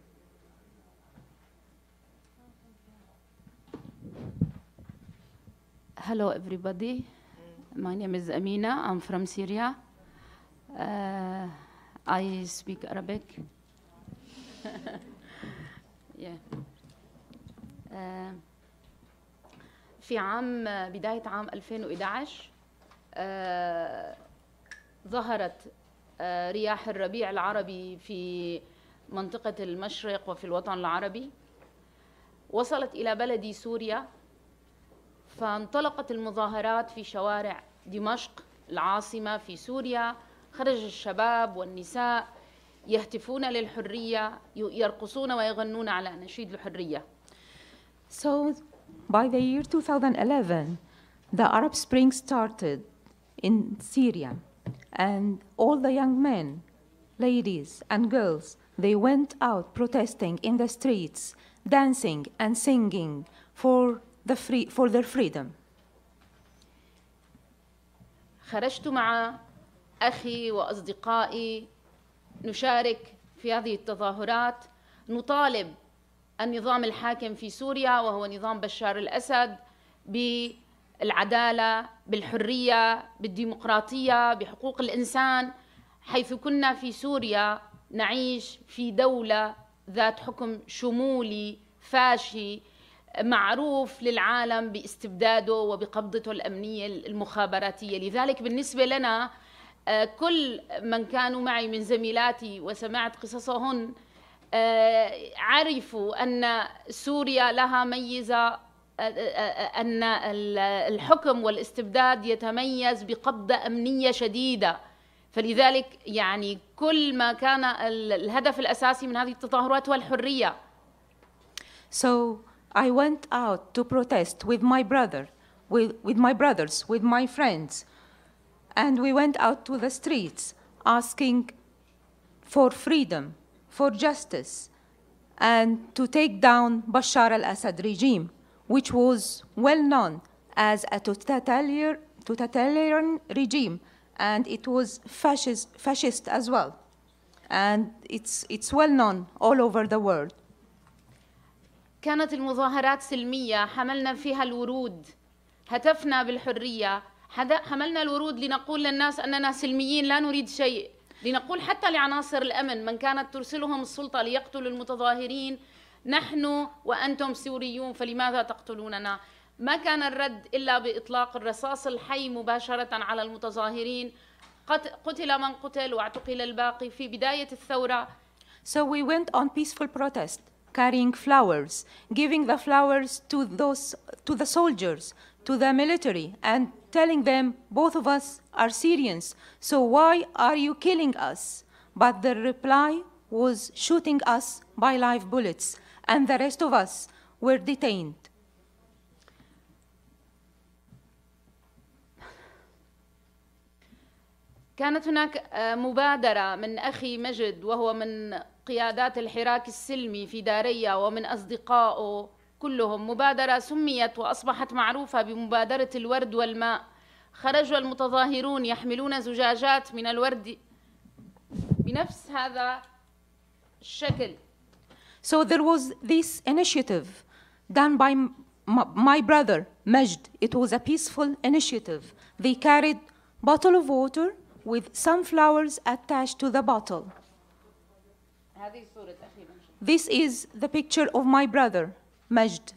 Hello, everybody. My name is Amina. I'm from Syria. I speak Arabic. Yeah. في بداية عام 2011 ظهرت رياح الربيع العربي في منطقة المشرق وفي الوطن العربي. وصلت إلى بلدي سوريا، فانطلقت المظاهرات في شوارع دمشق العاصمة في سوريا. خرج الشباب والنساء يهتفون للحرية، يرقصون ويغنون على نشيد الحرية. So, by the year 2011, the Arab Spring started in Syria, and all the young men, ladies, and girls, they went out protesting in the streets, dancing and singing for their freedom. خرجت مع أخي وأصدقائي نشارك في هذه التظاهرات، نطالب النظام الحاكم في سوريا وهو نظام بشار الأسد بالعدالة، بالحرية، بالديمقراطية، بحقوق الإنسان، حيث كنا في سوريا نعيش في دولة ذات حكم شمولي فاشي معروف للعالم باستبداده وبقبضته الأمنية المخابراتية. لذلك بالنسبة لنا كل من كانوا معي من زميلاتي وسمعت قصصهن عرفوا أن سوريا لها ميزة، أن الحكم والاستبداد يتميز بقبضة أمنية شديدة. فلذلك يعني كل ما كان الهدف الأساسي من هذه التظاهرات هو الحرية. So I went out to protest with my brothers, with my friends, and we went out to the streets asking for freedom, for justice, and to take down Bashar al-Assad regime, which was well known as a totalitarian regime, and it was fascist as well, and it's well known all over the world. كانت المظاهرات سلمية، حملنا فيها الورود، هتفنا بالحرية، حملنا الورود لنقول للناس أننا سلميين لا نريد شيء، لنقول حتى لعناصر الأمن من كانت ترسلهم السلطة ليقتلوا المتظاهرين: نحن وأنتم سوريون فلماذا تقتلوننا؟ ما كان الرد إلا بإطلاق الرصاص الحي مباشرة على المتظاهرين. قتل من قتل واعتقل الباقي في بداية الثورة. So we went on peaceful protest, carrying flowers, giving the flowers to the soldiers, to the military, and telling them, both of us are Syrians, so why are you killing us? But the reply was shooting us by live bullets, and the rest of us were detained. كانت هناك مبادرة من أخي مجد، وهو من قيادات الحراك السلمي في داريا ومن أصدقائه كلهم، مبادرة سميت وأصبحت معروفة بمبادرة الورد والماء. خرج المتظاهرون يحملون زجاجات من الورد بنفس هذا الشكل. So there was this initiative done by my brother Majd. It was a peaceful initiative. They carried a bottle of water with some flowers attached to the bottle. This is the picture of my brother Majd.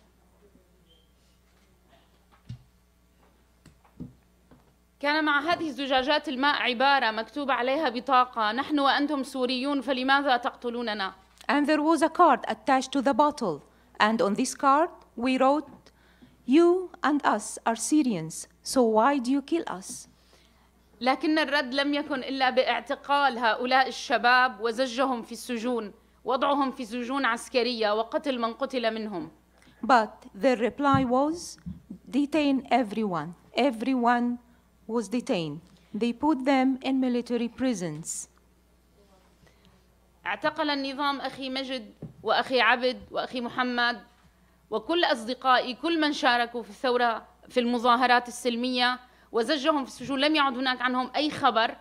كان مع هذه الزجاجات الماء عبارة مكتوب عليها بطاقة: نحن وأنتم سوريون فلماذا تقتلوننا؟ And there was a card attached to the bottle. And on this card we wrote, "You and us are Syrians, so why do you kill us?" لكن الرد لم يكن إلا باعتقال هؤلاء الشباب وزجهم في السجون، وضعهم في سجون عسكرية وقتل من قتل منهم. But their reply was, detain everyone. Everyone was detained. They put them in military prisons. اعتقل النظام أخي مجد وأخي عبد وأخي محمد وكل أصدقائي، كل من شاركوا في الثورة في المظاهرات السلمية، وزجهم في السجون. لم يعد هناك عنهم أي خبر.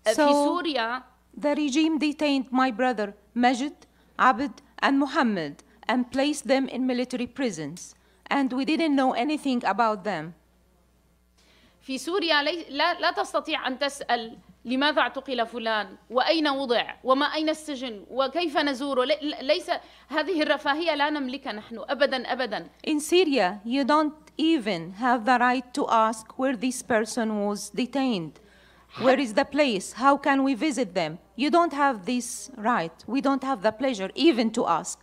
في سوريا the regime detained my brother Majd, Abd and Muhammad and placed them in military prisons, and we didn't know anything about them. في سوريا لا تستطيع أن تسأل لماذا اعتقل فلان وأين وضع وما أين السجن وكيف نزوره. ليس هذه الرفاهية لا نملكها نحن أبدا أبدا. In Syria, you don't even have the right to ask where this person was detained. Where is the place? How can we visit them? You don't have this right. We don't have the pleasure even to ask.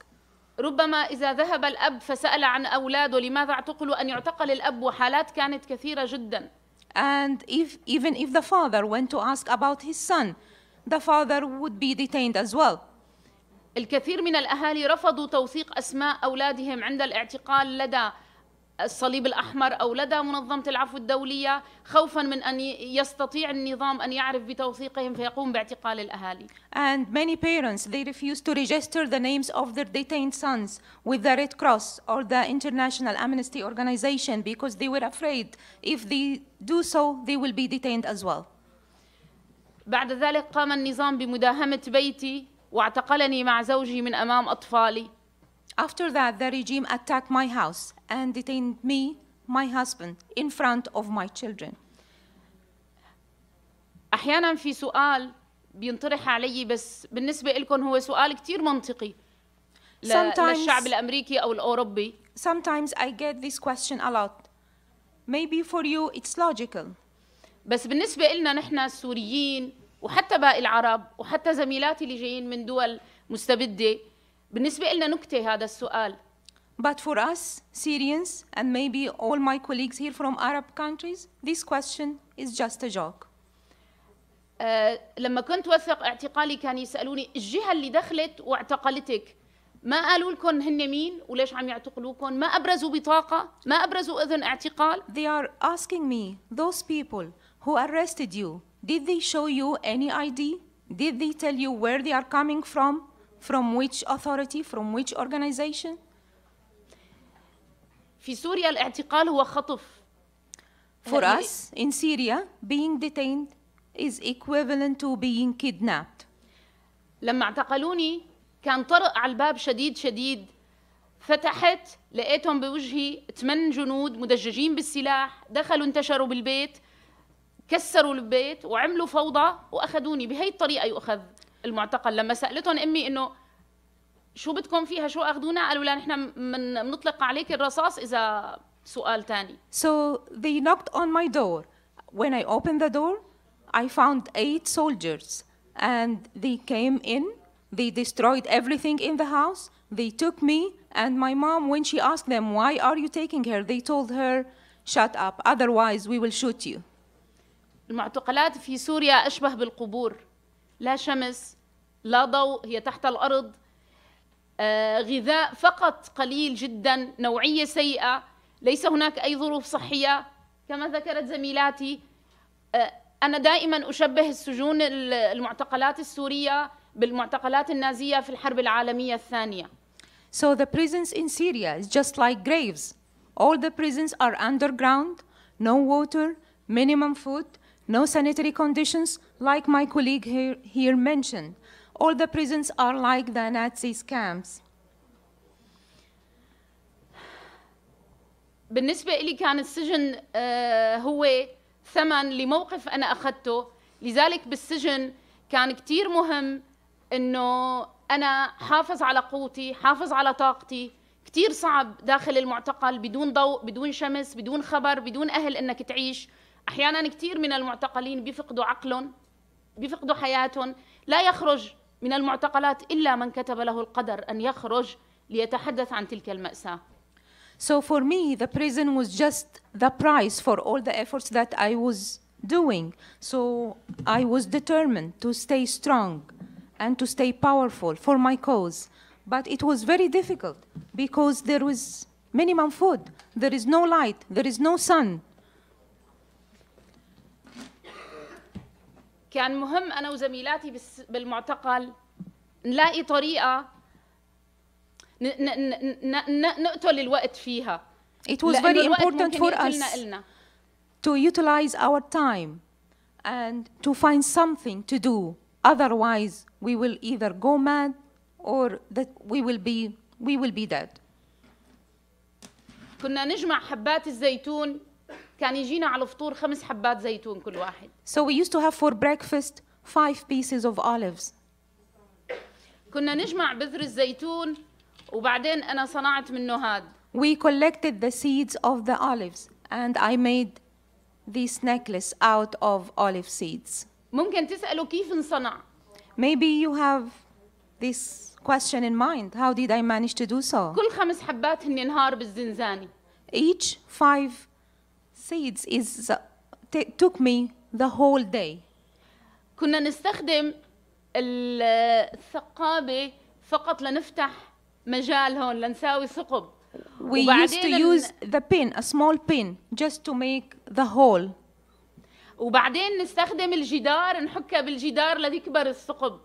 ربما إذا ذهب الأب فسأل عن أولاده لماذا اعتقلوا أن يعتقل الأب، وحالات كانت كثيرة جدا. And even if the father went to ask about his son, the father would be detained as well. الكثير من الأهالي رفضوا توثيق أسماء أولادهم عند الاعتقال لدى الصليب الأحمر أو لدى منظمة العفو الدولية، خوفاً من أن يستطيع النظام أن يعرف بتوثيقهم فيقوم باعتقال الأهالي. And many parents, they refuse to register the names of their detained sons with the Red Cross or the International Amnesty Organization because they were afraid if they do so, they will be detained as well. بعد ذلك قام النظام بمداهمة بيتي واعتقلني مع زوجي من أمام أطفالي. After that, the regime attacked my house and detained me, my husband, in front of my children. أحياناً في سؤال بينطرح علي، بس بالنسبة لكم هو سؤال كتير منطقي للشعب الأمريكي أو الأوروبي. Sometimes I get this question a lot. Maybe for you it's logical. بس بالنسبة لنا نحن السوريين وحتى باقي العرب وحتى زميلاتي اللي جايين من دول مستبدة، بالنسبة لنا نكتة هذا السؤال. But for us, Syrians, and maybe all my colleagues here from Arab countries, this question is just a joke. لما كنت وثق اعتقالي كان يسألوني الجهة اللي دخلت واعتقلتك ما قالوا لكم هن مين وليش عم يعتقلوكم؟ ما أبرزوا بطاقة؟ ما أبرزوا إذن اعتقال؟ They are asking me, those people who arrested you, did they show you any ID? Did they tell you where they are coming from? From which authority? From which organization? في سوريا الاعتقال هو خطف. For us, in Syria, being detained is equivalent to being kidnapped. لما اعتقلوني كان طرق على الباب شديد شديد، فتحت لقيتهم بوجهي 8 جنود مدججين بالسلاح، دخلوا انتشروا بالبيت، كسروا البيت وعملوا فوضى واخذوني. بهي الطريقه يؤخذ المعتقل. لما سالتهم امي انه شو بدكم فيها، شو اخذونا، قالوا لا نحن بنطلق عليك الرصاص اذا سؤال ثاني. So they knocked on my door. When I opened the door, I found 8 soldiers and they came in. They destroyed everything in the house. They took me and my mom, when she asked them, why are you taking her? They told her, shut up, otherwise we will shoot you. المعتقلات في سوريا أشبه بالقبور، لا شمس، لا ضوء، هي تحت الأرض، غذاء فقط قليل جدا، نوعية سيئة، ليس هناك أي ظروف صحية. كما ذكرت زميلاتي، أنا دائما أشبه السجون المعتقلات السورية بالمعتقلات النازية في الحرب العالمية الثانية. So the prisons in Syria is just like graves. All the prisons are underground, no water, minimum food, no sanitary conditions, like my colleague here mentioned. All the prisons are like the Nazis' camps. بالنسبة لي كان السجن هو ثمن لموقف أنا أخذته، لذلك بالسجن كان كتير مهم إنه أنا حافظ على قوتي، حافظ على طاقتي. كتير صعب داخل المعتقل بدون ضوء، بدون شمس، بدون خبر، بدون أهل إنك تعيش. أحياناً كتير من المعتقلين بيفقدوا عقلهم، بيفقدوا حياتهم. لا يخرج من المعتقلات إلا من كتب له القدر أن يخرج ليتحدث عن تلك المأساة. So for me, the prison was just the price for all the efforts that I was doing. So I was determined to stay strong and to stay powerful for my cause. But it was very difficult because there was minimum food, there is no light, there is no sun. كان مهم أنا وزميلاتي بالمعتقل نلاقي طريقة نقتل الوقت فيها. It was very important for us to utilize our time and to find something to do. Otherwise, we will either go mad or that we will be dead. كنا نجمع حبات الزيتون، كان يجينا على الفطور 5 حبات زيتون كل واحد. So we used to have for breakfast 5 pieces of olives. كنا نجمع بذر الزيتون وبعدين أنا صنعت منه هاد. We collected the seeds of the olives and I made this necklace out of olive seeds. ممكن تسألوا كيف انصنع. Maybe you have this question in mind. How did I manage to do so? كل 5 حبات هن نهار بالزنزانة. Each 5 seeds took me the whole day. كنا نستخدم الثقابة فقط لنفتح مجال هون لنساوي ثقب. We used to use the pin, a small pin, just to make the hole. وبعدين نستخدم الجدار نحكها بالجدار ليكبر الثقب.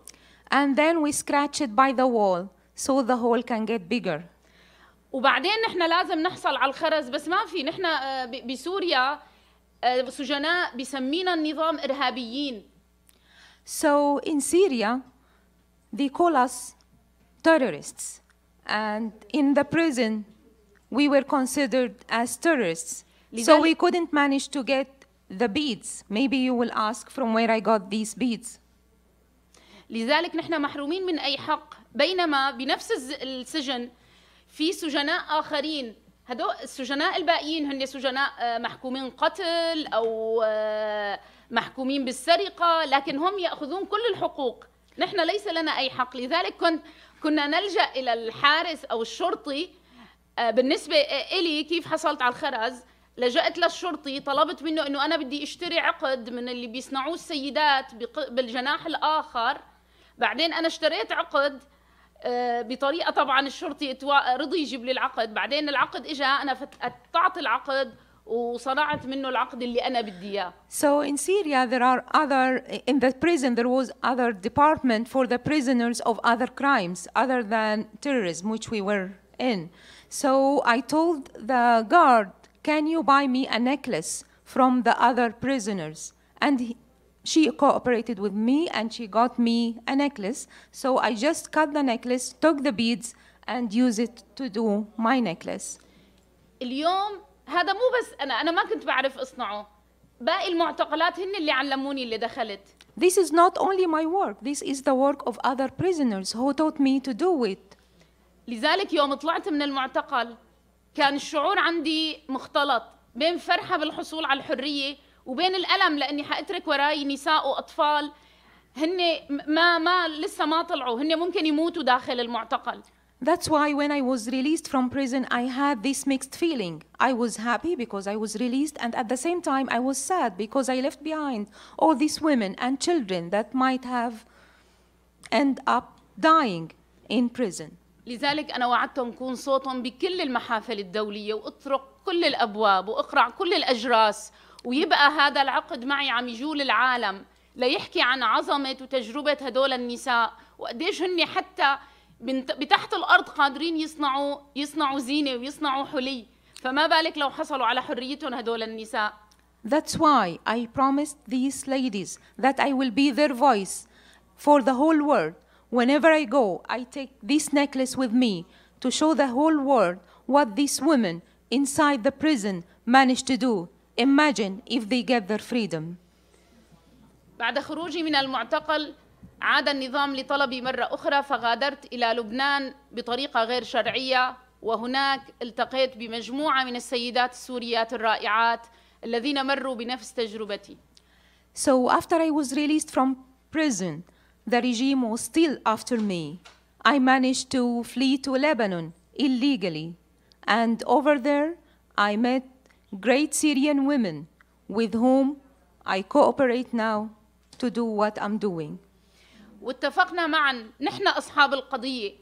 And then we scratch it by the wall so the hole can get bigger. وبعدين نحن لازم نحصل على الخرز بس ما في نحن بسوريا سجناء بسمينا النظام إرهابيين. So in Syria they call us terrorists, and in the prison we were considered as terrorists. So we couldn't manage to get the beads. Maybe you will ask from where I got these beads. لذلك نحن محرومين من أي حق بينما بنفس السجن في سجناء آخرين. هذول السجناء الباقيين هن سجناء محكومين قتل أو محكومين بالسرقة لكن هم يأخذون كل الحقوق. نحن ليس لنا أي حق. لذلك كنا نلجأ إلى الحارس أو الشرطي. بالنسبة إلي كيف حصلت على الخرز لجأت للشرطي طلبت منه إنه أنا بدي أشتري عقد من اللي بيصنعوه السيدات بالجناح الآخر. بعدين أنا اشتريت عقد بطريقة طبعا الشرطي رضي يجيب لي العقد. بعدين العقد إجا أنا قطعت العقد وصنعت منه العقد اللي أنا بدي إياه. So in Syria there are in the prison there was other department for the prisoners of other crimes other than terrorism which we were in. So I told the guard, can you buy me a necklace from the other prisoners? And she cooperated with me and she got me a necklace. So I just cut the necklace, took the beads and used it to do my necklace. اليوم هذا مو بس أنا ما كنت بعرف أصنعه. باقي المعتقلات هن اللي علموني اللي دخلت. This is not only my work. This is the work of other prisoners who taught me to do it. لذلك يوم طلعت من المعتقل كان الشعور عندي مختلط بين فرحة بالحصول على الحرية وبين الألم لأني حأترك وراي نساء وأطفال هن لسه ما طلعوا هن ممكن يموتوا داخل المعتقل. That's why when I was released from prison, I had this mixed feeling. I was happy because I was released, and at the same time, I was sad because I left behind all these women and children that might have end up dying in prison. لذلك أنا وعدتهم كون صوتهم بكل المحافل الدولية وأطرق كل الأبواب وأقرع كل الأجراس ويبقى هذا العقد معي عم يجول العالم ليحكي عن عظمة وتجربة هدول النساء وقديش هن حتى بتحت الأرض قادرين يصنعوا زينة ويصنعوا حلي فما بالك لو حصلوا على حريتهم هدول النساء. That's why I promised these ladies that I will be their voice for the whole world. Whenever I go, I take this necklace with me to show the whole world what these women inside the prison managed to do. Imagine if they get their freedom. بعد خروجي من المعتقل عاد النظام لطلبي مرة أخرى فغادرت إلى لبنان بطريقة غير شرعية وهناك التقيت بمجموعة من السيدات السوريات الرائعات الذين مروا بنفس تجربتي. So after I was released from prison, the regime was still after me. I managed to flee to Lebanon illegally, and over there I met great Syrian women with whom I cooperate now to do what I'm doing. واتفقنا معا نحن أصحاب القضية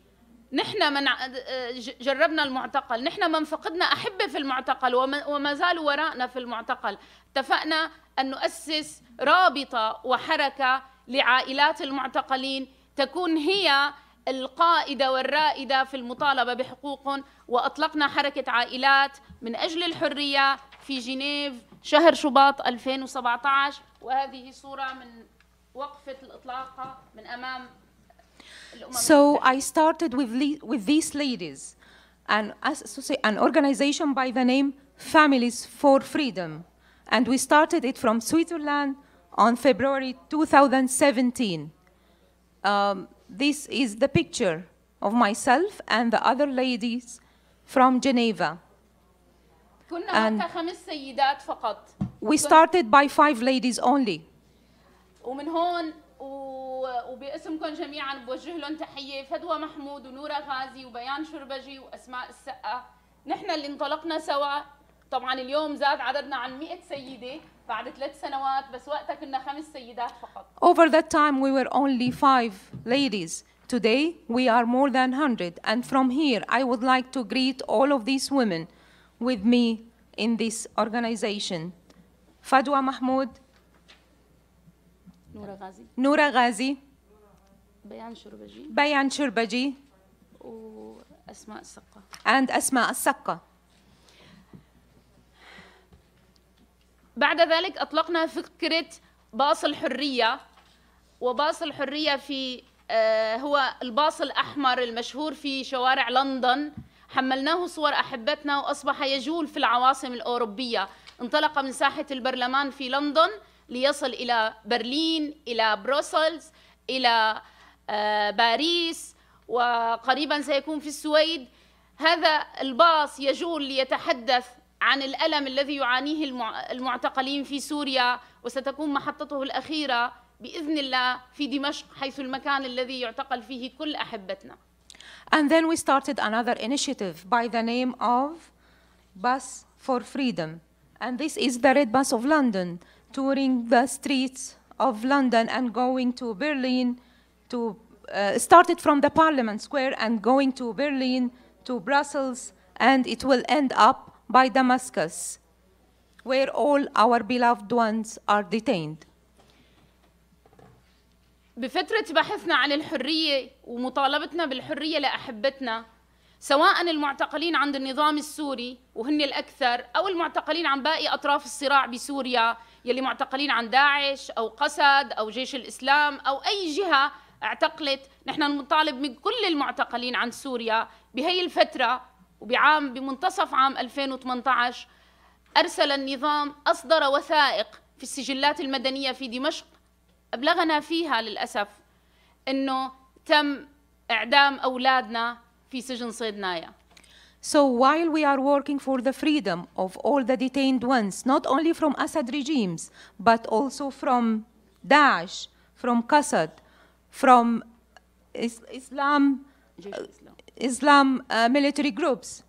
نحن من جربنا المعتقل نحن من فقدنا أحبة في المعتقل وما زالوا وراءنا في المعتقل اتفقنا أن نؤسس رابطة وحركة لعائلات المعتقلين تكون هي القائدة والرائدة في المطالبة بحقوقهم وأطلقنا حركة عائلات من أجل الحرية في جنيف شهر شباط 2017 وهذه صورة من وقفة الإطلاق من أمام الأمم So I started with these ladies an organization by the name Families for Freedom, and we started it from Switzerland on February 2017. This is the picture of myself and the other ladies from Geneva. كنا هكا 5 سيدات فقط. We started by 5 ladies only. ومن هون وباسمكم جميعا بوجه لهم تحيه فدوى محمود ونورة غازي وبيان شربجي واسماء السقا. نحن اللي انطلقنا سوا. طبعا اليوم زاد عددنا عن 100 سيده بعد 3 سنوات، بس وقتها كنا 5 سيدات فقط. Over that time we were only 5 ladies. Today we are more than 100, and from here I would like to greet all of these women with me in this organization. Fadwa Mahmoud, Noura Ghazi, Bayan Shurbaji, and Asma As-Sakka. بعد ذلك أطلقنا فكرة باص الحرية، وباص الحرية في هو الباص الأحمر المشهور في شوارع لندن. حملناه صور أحبتنا وأصبح يجول في العواصم الأوروبية. انطلق من ساحة البرلمان في لندن ليصل إلى برلين، إلى بروسلز، إلى باريس، وقريبا سيكون في السويد. هذا الباص يجول ليتحدث عن الألم الذي يعانيه المعتقلين في سوريا، وستكون محطته الأخيرة بإذن الله في دمشق، حيث المكان الذي يعتقل فيه كل أحبتنا. And then we started another initiative by the name of Bus for Freedom. And this is the Red Bus of London, touring the streets of London and going to Berlin, started from the Parliament Square and going to Berlin, to Brussels, and it will end up by Damascus, where all our beloved ones are detained. بفترة بحثنا عن الحرية ومطالبتنا بالحرية لأحبتنا، سواء المعتقلين عند النظام السوري وهن الأكثر، أو المعتقلين عن باقي أطراف الصراع بسوريا يلي معتقلين عن داعش أو قسد أو جيش الإسلام أو أي جهة اعتقلت، نحن نطالب من كل المعتقلين عن سوريا. بهي الفترة بمنتصف عام 2018 أرسل النظام أصدر وثائق في السجلات المدنية في دمشق أبلغنا فيها للأسف أنه تم إعدام أولادنا في سجن صيدنايا. So while we are working for the freedom of all the detained ones, not only from Assad regimes, but also from Daesh, from Qasad, from Islam military groups.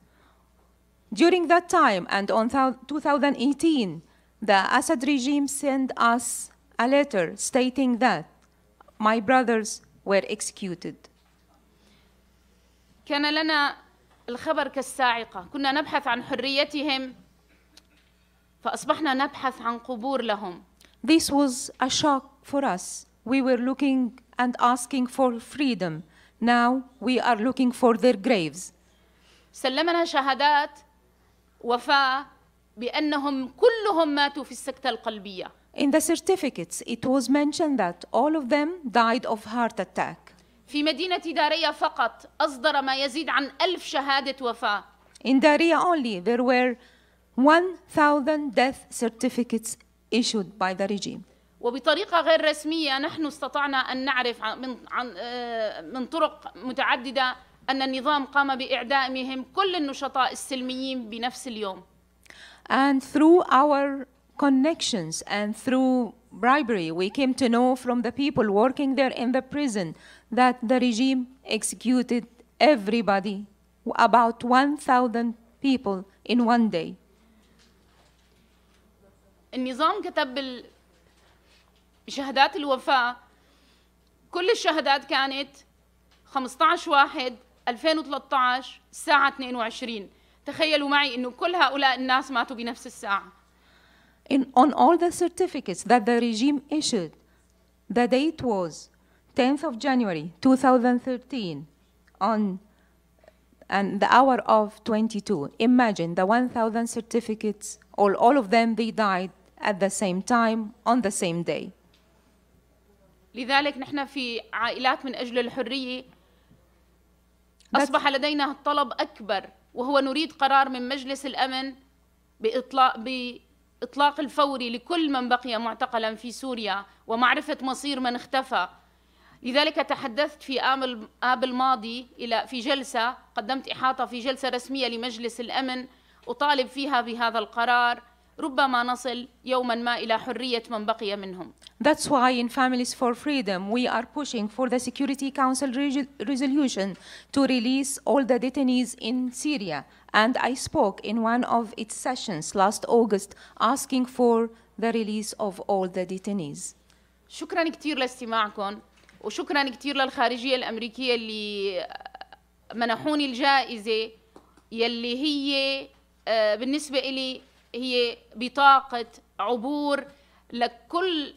During that time and on 2018, the Assad regime sent us a letter stating that my brothers were executed. كان لنا الخبر كالصاعقة، كنا نبحث عن حريتهم فأصبحنا نبحث عن قبور لهم. This was a shock for us. We were looking and asking for freedom. Now we are looking for their graves. سلمنا شهادات وفاة بأنهم كلهم ماتوا في السكتة القلبية. In the certificates, it was mentioned that all of them died of heart attack. في مدينة داريا فقط أصدر ما يزيد عن 1000 شهادة وفاة. In Daria only, there were 1,000 death certificates issued by the regime. وبطريقة غير رسمية نحن استطعنا أن نعرف من طرق متعددة أن النظام قام بإعدامهم كل النشطاء السلميين بنفس اليوم. And through our connections and through bribery, we came to know from the people working there in the prison that the regime executed everybody, about 1,000 people in one day. النظام كتب بشهادات الوفاة، كل الشهادات كانت 15/1/2013 الساعة 22. تخيلوا معي إنه كل هؤلاء الناس ماتوا بنفس الساعة. On all the certificates that the regime issued, the date was 10th of January 2013 and the hour of 22. Imagine the 1,000 certificates, all of them, they died at the same time on the same day. لذلك نحن في عائلات من أجل الحرية أصبح لدينا طلب أكبر، وهو نريد قرار من مجلس الأمن بإطلاق الفوري لكل من بقي معتقلا في سوريا ومعرفة مصير من اختفى. لذلك تحدثت في آب الماضي في جلسة، قدمت إحاطة في جلسة رسمية لمجلس الأمن أطالب فيها بهذا القرار ربما نصل يوما ما إلى حرية من بقي منهم. That's why in Families for Freedom we are pushing for the Security Council resolution to release all the detainees in Syria. And I spoke in one of its sessions last August asking for the release of all the detainees. شكرا كتير لاستماعكم، وشكرا كتير للخارجية الأمريكية اللي منحوني الجائزة يلي هي بالنسبة إلي هي بطاقة عبور لكل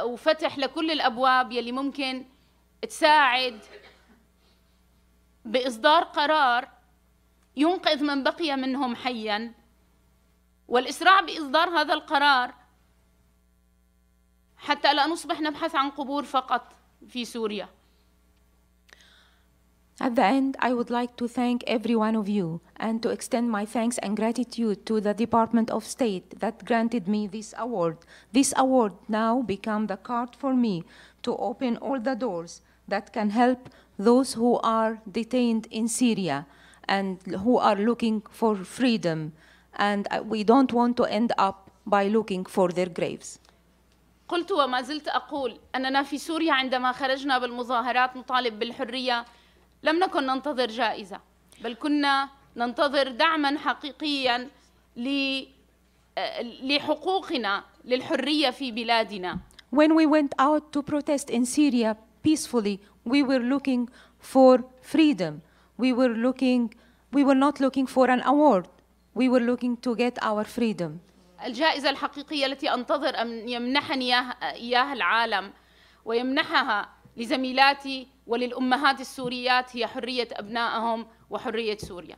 وفتح لكل الأبواب يلي ممكن تساعد بإصدار قرار ينقذ من بقي منهم حياً، والإسراع بإصدار هذا القرار حتى لا نصبح نبحث عن قبور فقط في سوريا. At the end, I would like to thank every one of you and to extend my thanks and gratitude to the Department of State that granted me this award. This award now becomes the card for me to open all the doors that can help those who are detained in Syria and who are looking for freedom. And we don't want to end up by looking for their graves. قلت وما زلت أقول أننا في سوريا عندما خرجنا بالمظاهرات نطالب بالحرية لم نكن ننتظر جائزة، بل كنا ننتظر دعماً حقيقياً لحقوقنا للحرية في بلادنا. When we went out to protest in Syria peacefully, we were looking for freedom. We were not looking for an award. We were looking to get our freedom. الجائزة الحقيقية التي أنتظر أن يمنحني إياها العالم ويمنحها لزميلاتي وللأمهات السوريات هي حرية أبنائهم وحرية سوريا.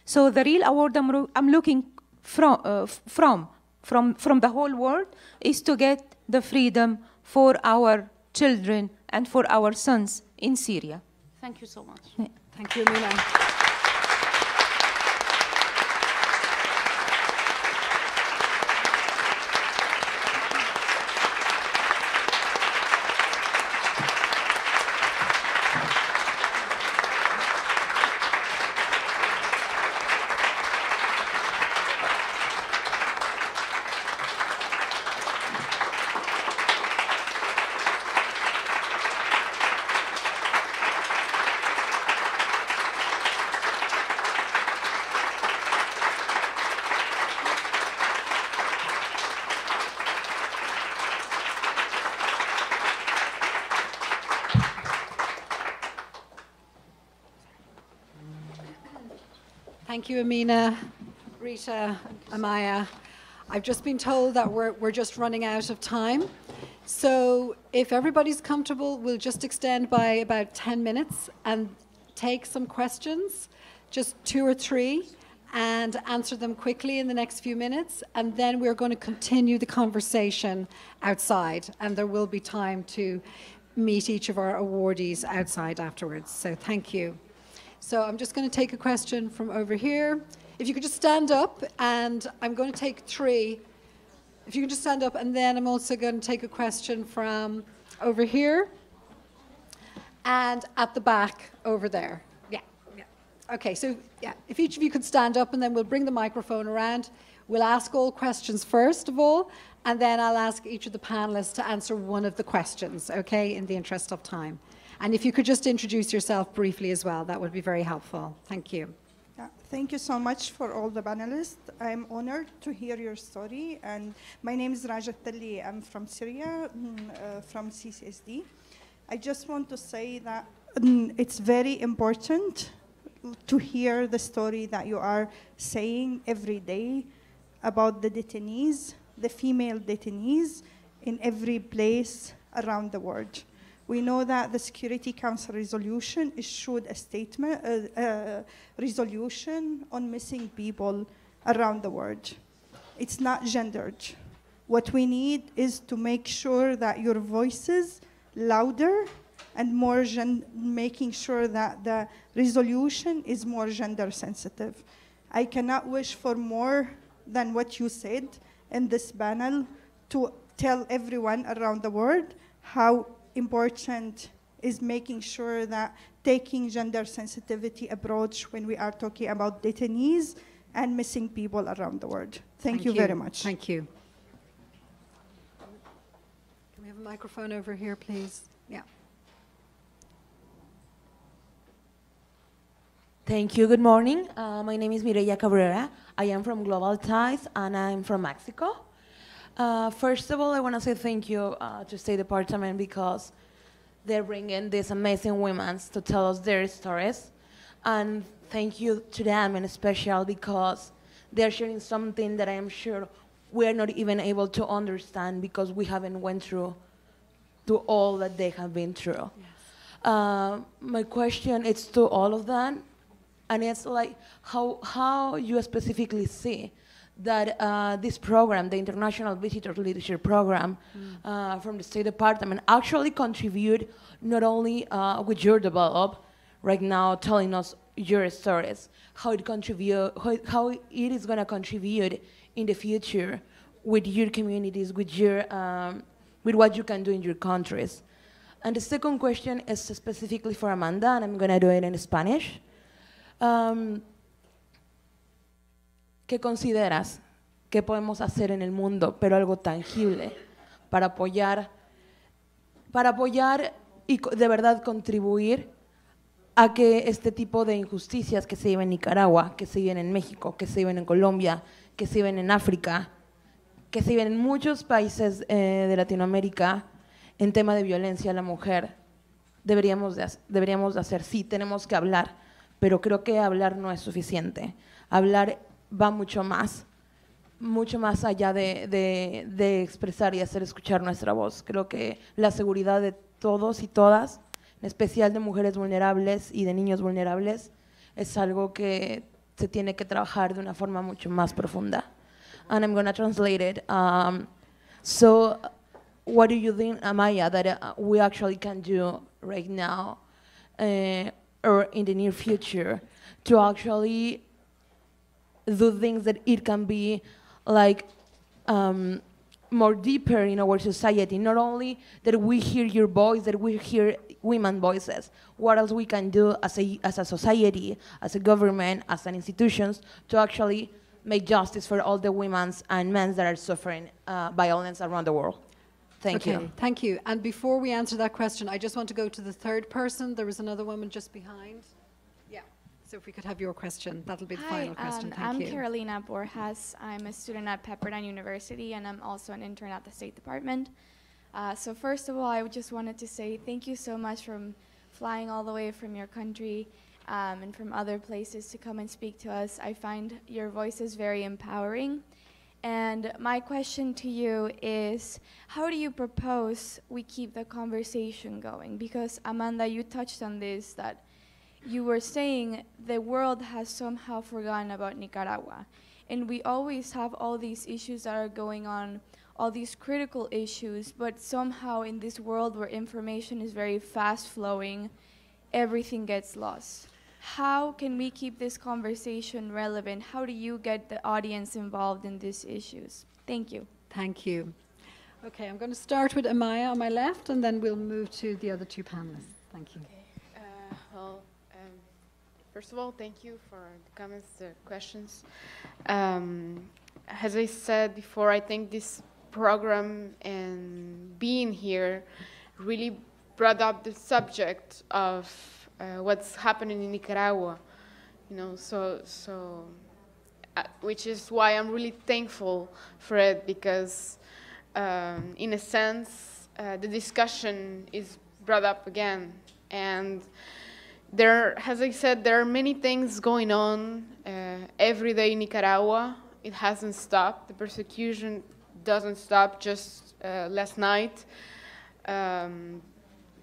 So the real award I'm looking from the whole world is to get the freedom for our children and for our sons in Syria. Thank you so much. Thank you, Amina. Thank you, Amina, Rita, Amaya. I've just been told that we're just running out of time. So if everybody's comfortable, we'll just extend by about 10 minutes and take some questions, just 2 or 3, and answer them quickly in the next few minutes. And then we're going to continue the conversation outside, and there will be time to meet each of our awardees outside afterwards. So thank you. So I'm just going to take a question from over here. If you could just stand up, and I'm going to take 3. If you could just stand up, and then I'm also going to take a question from over here and at the back over there. Yeah. Okay, so yeah, if each of you could stand up, and then we'll bring the microphone around. We'll ask all questions first of all, and then I'll ask each of the panelists to answer one of the questions, okay, in the interest of time. And if you could just introduce yourself briefly as well, that would be very helpful. Thank you. Yeah, thank you so much for all the panelists. I'm honored to hear your story. And my name is Draaga. I'm from Syria, from CCSD. I just want to say that it's very important to hear the story that you are saying every day about the detainees, the female detainees in every place around the world. We know that the Security Council resolution issued a statement, resolution on missing people around the world. It's not gendered. What we need is to make sure that your voices louder and more making sure that the resolution is more gender sensitive. I cannot wish for more than what you said in this panel to tell everyone around the world how important is making sure that taking gender sensitivity approach when we are talking about detainees and missing people around the world. Thank you very much. Thank you. Can we have a microphone over here, please? Yeah. Thank you. Good morning. My name is Mireya Cabrera. I am from Global Ties, and I'm from Mexico. First of all, I want to say thank you to State Department because they're bringing these amazing women to tell us their stories. And thank you to them in special because they're sharing something that I am sure we're not even able to understand because we haven't went through to all that they have been through. Yes. My question is to all of them. And it's like how you specifically see that this program, the International Visitor Leadership Program from the State Department, actually contribute not only with your develop right now, telling us your stories, how it is going to contribute in the future with your communities, with your with what you can do in your countries. And the second question is specifically for Amanda, and I'm going to do it in Spanish. ¿Qué consideras que podemos hacer en el mundo, pero algo tangible, para apoyar y de verdad contribuir a que este tipo de injusticias que se viven en Nicaragua, que se viven en México, que se viven en Colombia, que se viven en África, que se viven en muchos países de Latinoamérica, en tema de violencia a la mujer, deberíamos de hacer? Sí, tenemos que hablar, pero creo que hablar no es suficiente. Hablar va mucho más allá de expresar y hacer escuchar nuestra voz. Creo que la seguridad de todos y todas, en especial de mujeres vulnerables y de niños vulnerables, es algo que se tiene que trabajar de una forma mucho más profunda. And I'm going to translate it. So what do you think, Amaya, that we actually can do right now or in the near future to actually do things that it can be like more deeper in our society, not only that we hear your voice, that we hear women's voices, what else we can do as a society, as a government, as an institutions to actually make justice for all the women and men that are suffering violence around the world. Thank you. Thank you. And before we answer that question, I just want to go to the third person. There was another woman just behind. Yeah. So if we could have your question, that'll be the final question. Thank I'm you. Carolina Borjas. I'm a student at Pepperdine University, and I'm also an intern at the State Department. So first of all, I just wanted to say thank you so much for flying all the way from your country and from other places to come and speak to us. I find your voices very empowering. And my question to you is, how do you propose we keep the conversation going? Because Amanda, you touched on this, that you were saying the world has somehow forgotten about Nicaragua. And we always have all these issues that are going on, all these critical issues, but somehow in this world where information is very fast flowing, everything gets lost. How can we keep this conversation relevant? How do you get the audience involved in these issues? Thank you. Thank you. Okay, I'm going to start with Amaya on my left, and then we'll move to the other two panelists. Thank you. Okay. First of all, thank you for the comments, the questions. As I said before, I think this program and being here really brought up the subject of what's happening in Nicaragua, you know, which is why I'm really thankful for it, because in a sense, the discussion is brought up again. And there, as I said, there are many things going on every day in Nicaragua. It hasn't stopped. The persecution doesn't stop. Just last night,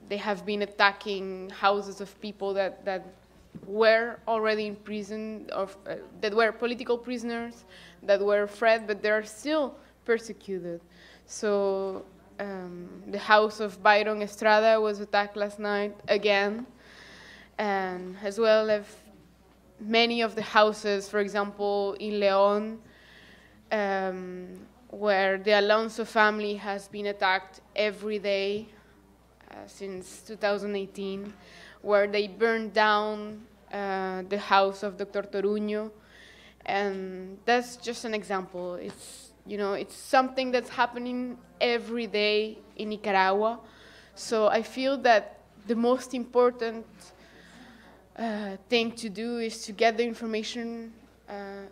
they have been attacking houses of people that were already in prison, that were political prisoners, that were fled, but they are still persecuted. So the house of Byron Estrada was attacked last night again, and as well as many of the houses, for example, in León, where the Alonso family has been attacked every day since 2018, where they burned down the house of Dr. Toruño, And that's just an example. It's, you know, it's something that's happening every day in Nicaragua. So I feel that the most important thing to do is to get the information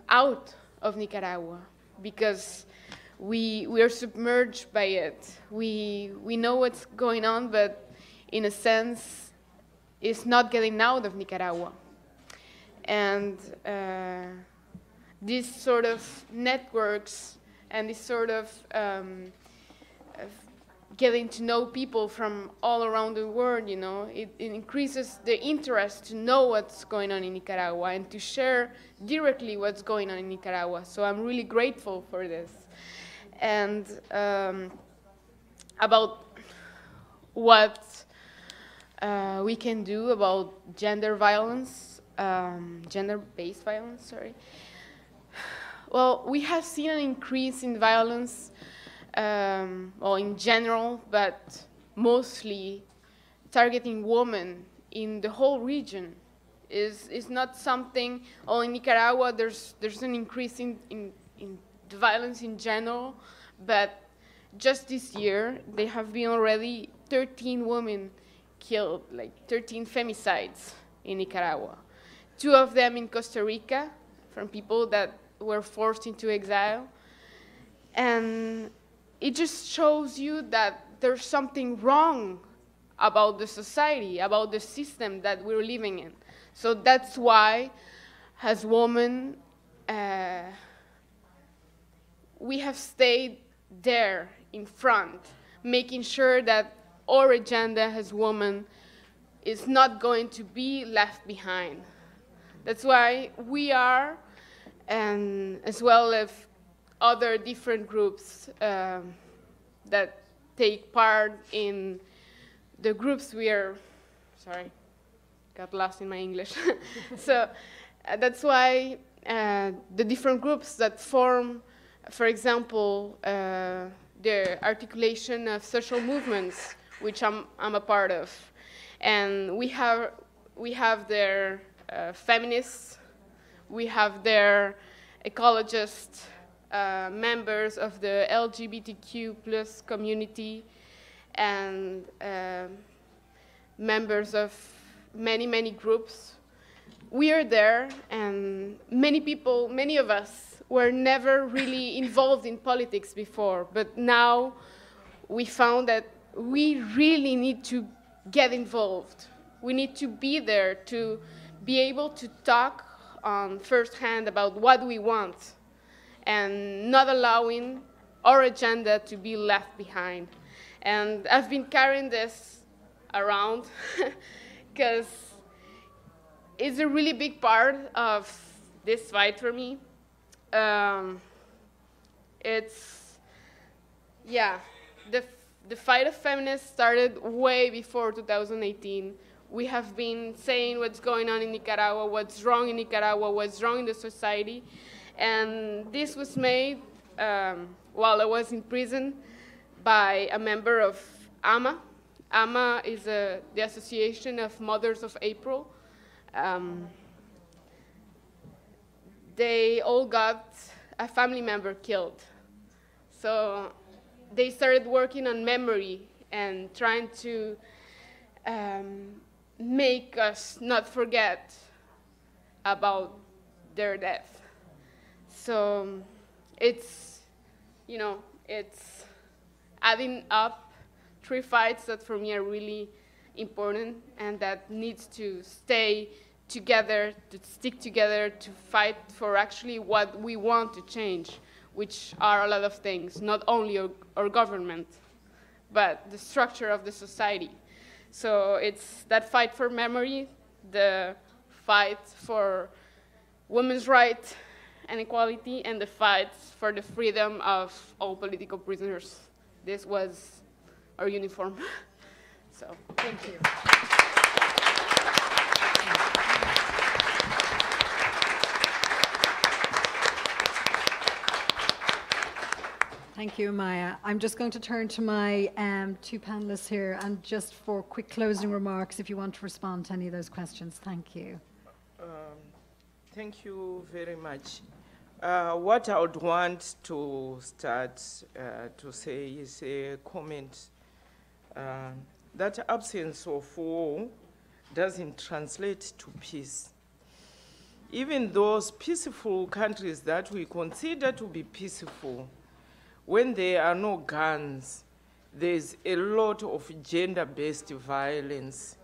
out of Nicaragua, because we are submerged by it. We know what's going on, but in a sense, it's not getting out of Nicaragua. And these sort of networks and this sort of getting to know people from all around the world, you know, it increases the interest to know what's going on in Nicaragua and to share directly what's going on in Nicaragua. So I'm really grateful for this. And about what we can do about gender violence, gender-based violence, sorry. Well, we have seen an increase in violence, well, in general, but mostly targeting women in the whole region. Is not something, well, in Nicaragua there's an increase in the violence in general, but just this year there have been already 13 women killed, like 13 femicides in Nicaragua. 2 of them in Costa Rica from people that were forced into exile. And it just shows you that there's something wrong about the society, about the system that we're living in. So that's why, as women, we have stayed there in front, making sure that our agenda as women is not going to be left behind. That's why we are, and as well as other different groups that take part in the groups we are, sorry, got lost in my English. So that's why the different groups that form, for example, the articulation of social movements, which I'm a part of. And we have their feminists, we have their ecologists, members of the LGBTQ plus community, and members of many groups. We are there, and many of us were never really involved in politics before, but now we found that we really need to get involved. We need to be there to be able to talk on firsthand about what we want and not allowing our agenda to be left behind. And I've been carrying this around because it's a really big part of this fight for me. It's, yeah, the fight of feminists started way before 2018. We have been saying what's going on in Nicaragua, what's wrong in Nicaragua, what's wrong in the society. And this was made while I was in prison by a member of AMA. AMA is the Association of Mothers of April. They all got a family member killed. So they started working on memory and trying to make us not forget about their death. So it's, you know, it's adding up 3 fights that for me are really important and that needs to stay together, to stick together, to fight for actually what we want to change, which are a lot of things, not only our government, but the structure of the society. So it's that fight for memory, the fight for women's rights and equality, and the fight for the freedom of all political prisoners. This was our uniform. So, thank you. Thank you, Amaya. I'm just going to turn to my 2 panelists here, and just for quick closing remarks, if you want to respond to any of those questions. Thank you. Thank you very much. What I would want to start to say is a comment that absence of war doesn't translate to peace. Even those peaceful countries that we consider to be peaceful, when there are no guns, there's a lot of gender-based violence.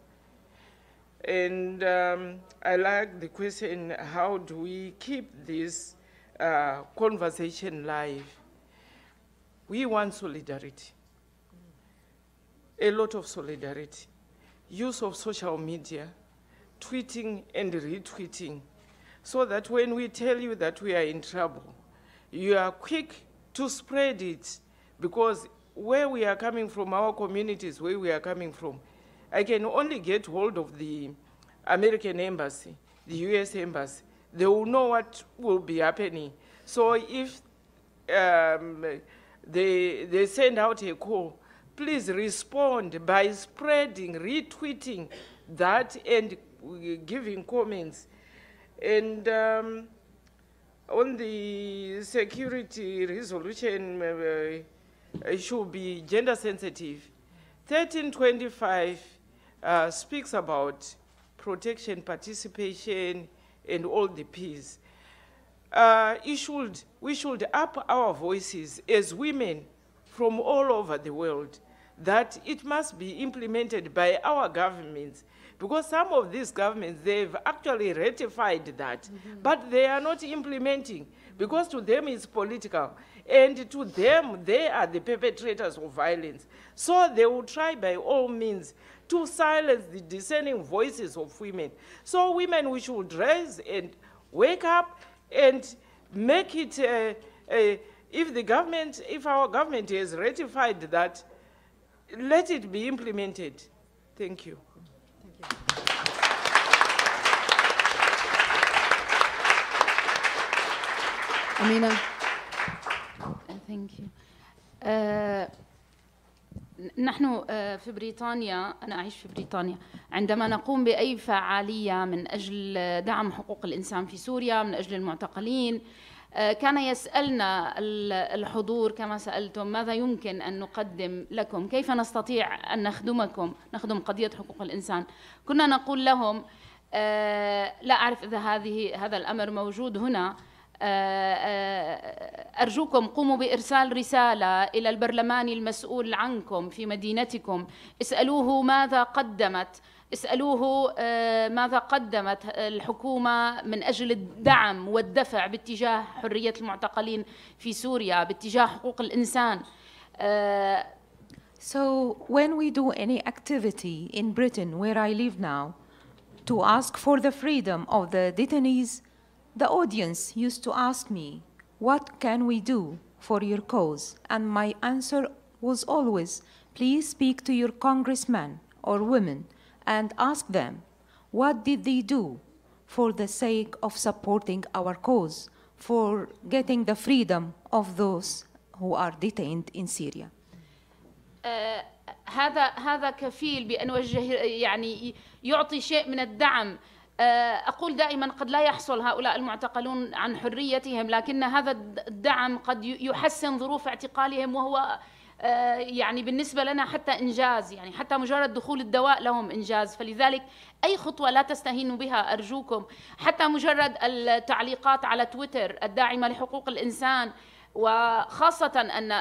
And I like the question, how do we keep this conversation live? We want solidarity, a lot of solidarity, use of social media, tweeting and retweeting, so that when we tell you that we are in trouble, you are quick to spread it, because where we are coming from, our communities, where we are coming from, I can only get hold of the American embassy, the US embassy. They will know what will be happening. So if they send out a call, please respond by spreading, retweeting that and giving comments. And on the security resolution, it should be gender sensitive. 1325 speaks about protection, participation, and all the peace. We should up our voices as women from all over the world, that it must be implemented by our governments, because some of these governments, they've actually ratified that, but they are not implementing, because to them it's political, and to them, they are the perpetrators of violence. So they will try by all means to silence the dissenting voices of women. So women, we should rise and wake up and make it, if our government has ratified that, let it be implemented. Thank you. Amina. Thank you. نحن في بريطانيا، أنا أعيش في بريطانيا، عندما نقوم بأي فعالية من أجل دعم حقوق الإنسان في سوريا، من أجل المعتقلين، كان يسألنا الحضور كما سألتم ماذا يمكن أن نقدم لكم، كيف نستطيع أن نخدمكم، نخدم قضية حقوق الإنسان. كنا نقول لهم لا أعرف إذا هذا الأمر موجود هنا، أرجوكم قوموا بإرسال رسالة إلى البرلمان المسؤول عنكم في مدينتكم، اسألوه ماذا قدمت الحكومة من أجل الدعم والدفع باتجاه حرية المعتقلين في سوريا، باتجاه حقوق الإنسان. So when we do any activity in Britain, where I live now, to ask for the freedom of the detainees, the audience used to ask me, what can we do for your cause? And my answer was always, please speak to your congressmen or women and ask them, what did they do for the sake of supporting our cause, for getting the freedom of those who are detained in Syria? هذا كفيل بأن يعني يعطي شيء من الدعم. أقول دائما قد لا يحصل هؤلاء المعتقلون عن حريتهم، لكن هذا الدعم قد يحسن ظروف اعتقالهم، وهو يعني بالنسبة لنا حتى إنجاز، يعني حتى مجرد دخول الدواء لهم إنجاز. فلذلك أي خطوة لا تستهينوا بها أرجوكم، حتى مجرد التعليقات على تويتر الداعمة لحقوق الإنسان، وخاصة أن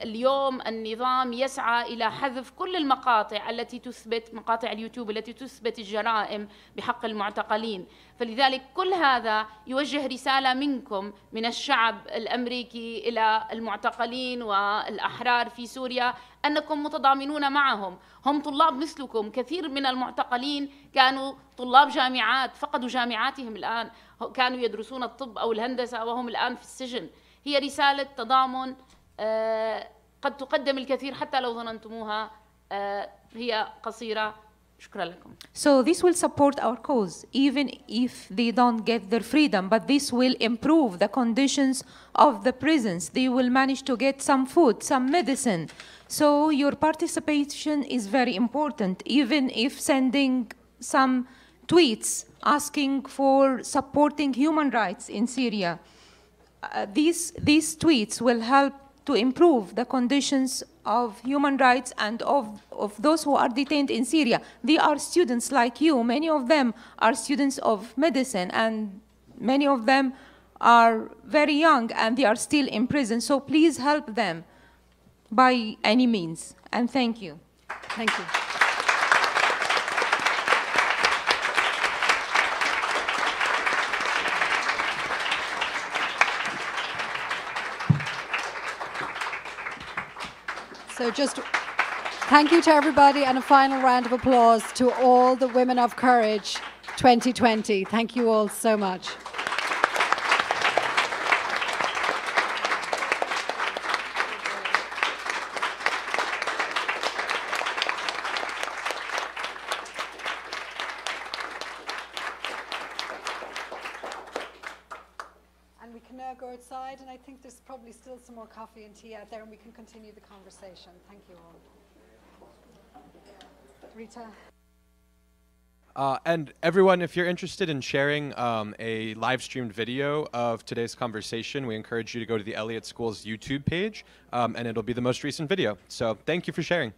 اليوم النظام يسعى إلى حذف كل المقاطع التي تثبت، مقاطع اليوتيوب التي تثبت الجرائم بحق المعتقلين. فلذلك كل هذا يوجه رسالة منكم، من الشعب الأمريكي إلى المعتقلين والأحرار في سوريا، أنكم متضامنون معهم. هم طلاب مثلكم، كثير من المعتقلين كانوا طلاب جامعات، فقدوا جامعاتهم الآن، كانوا يدرسون الطب أو الهندسة وهم الآن في السجن. هي رسالة تضامن قد تقدم الكثير حتى لو ظننتموها هي قصيرة. شكرا لكم. So this will support our cause, even if they don't get their freedom, but this will improve the conditions of the prisons. They will manage to get some food, some medicine. So your participation is very important, even if sending some tweets asking for supporting human rights in Syria. these tweets will help to improve the conditions of human rights and of those who are detained in Syria. They are students like you. Many of them are students of medicine, and many of them are very young, and they are still in prison. So please help them by any means. And thank you. Thank you. So just thank you to everybody, and a final round of applause to all the Women of Courage 2020. Thank you all so much. Go outside, and I think there's probably still some more coffee and tea out there, and we can continue the conversation. Thank you all. Rita. And everyone, if you're interested in sharing a live streamed video of today's conversation, we encourage you to go to the Elliott School's YouTube page, and it'll be the most recent video. So thank you for sharing.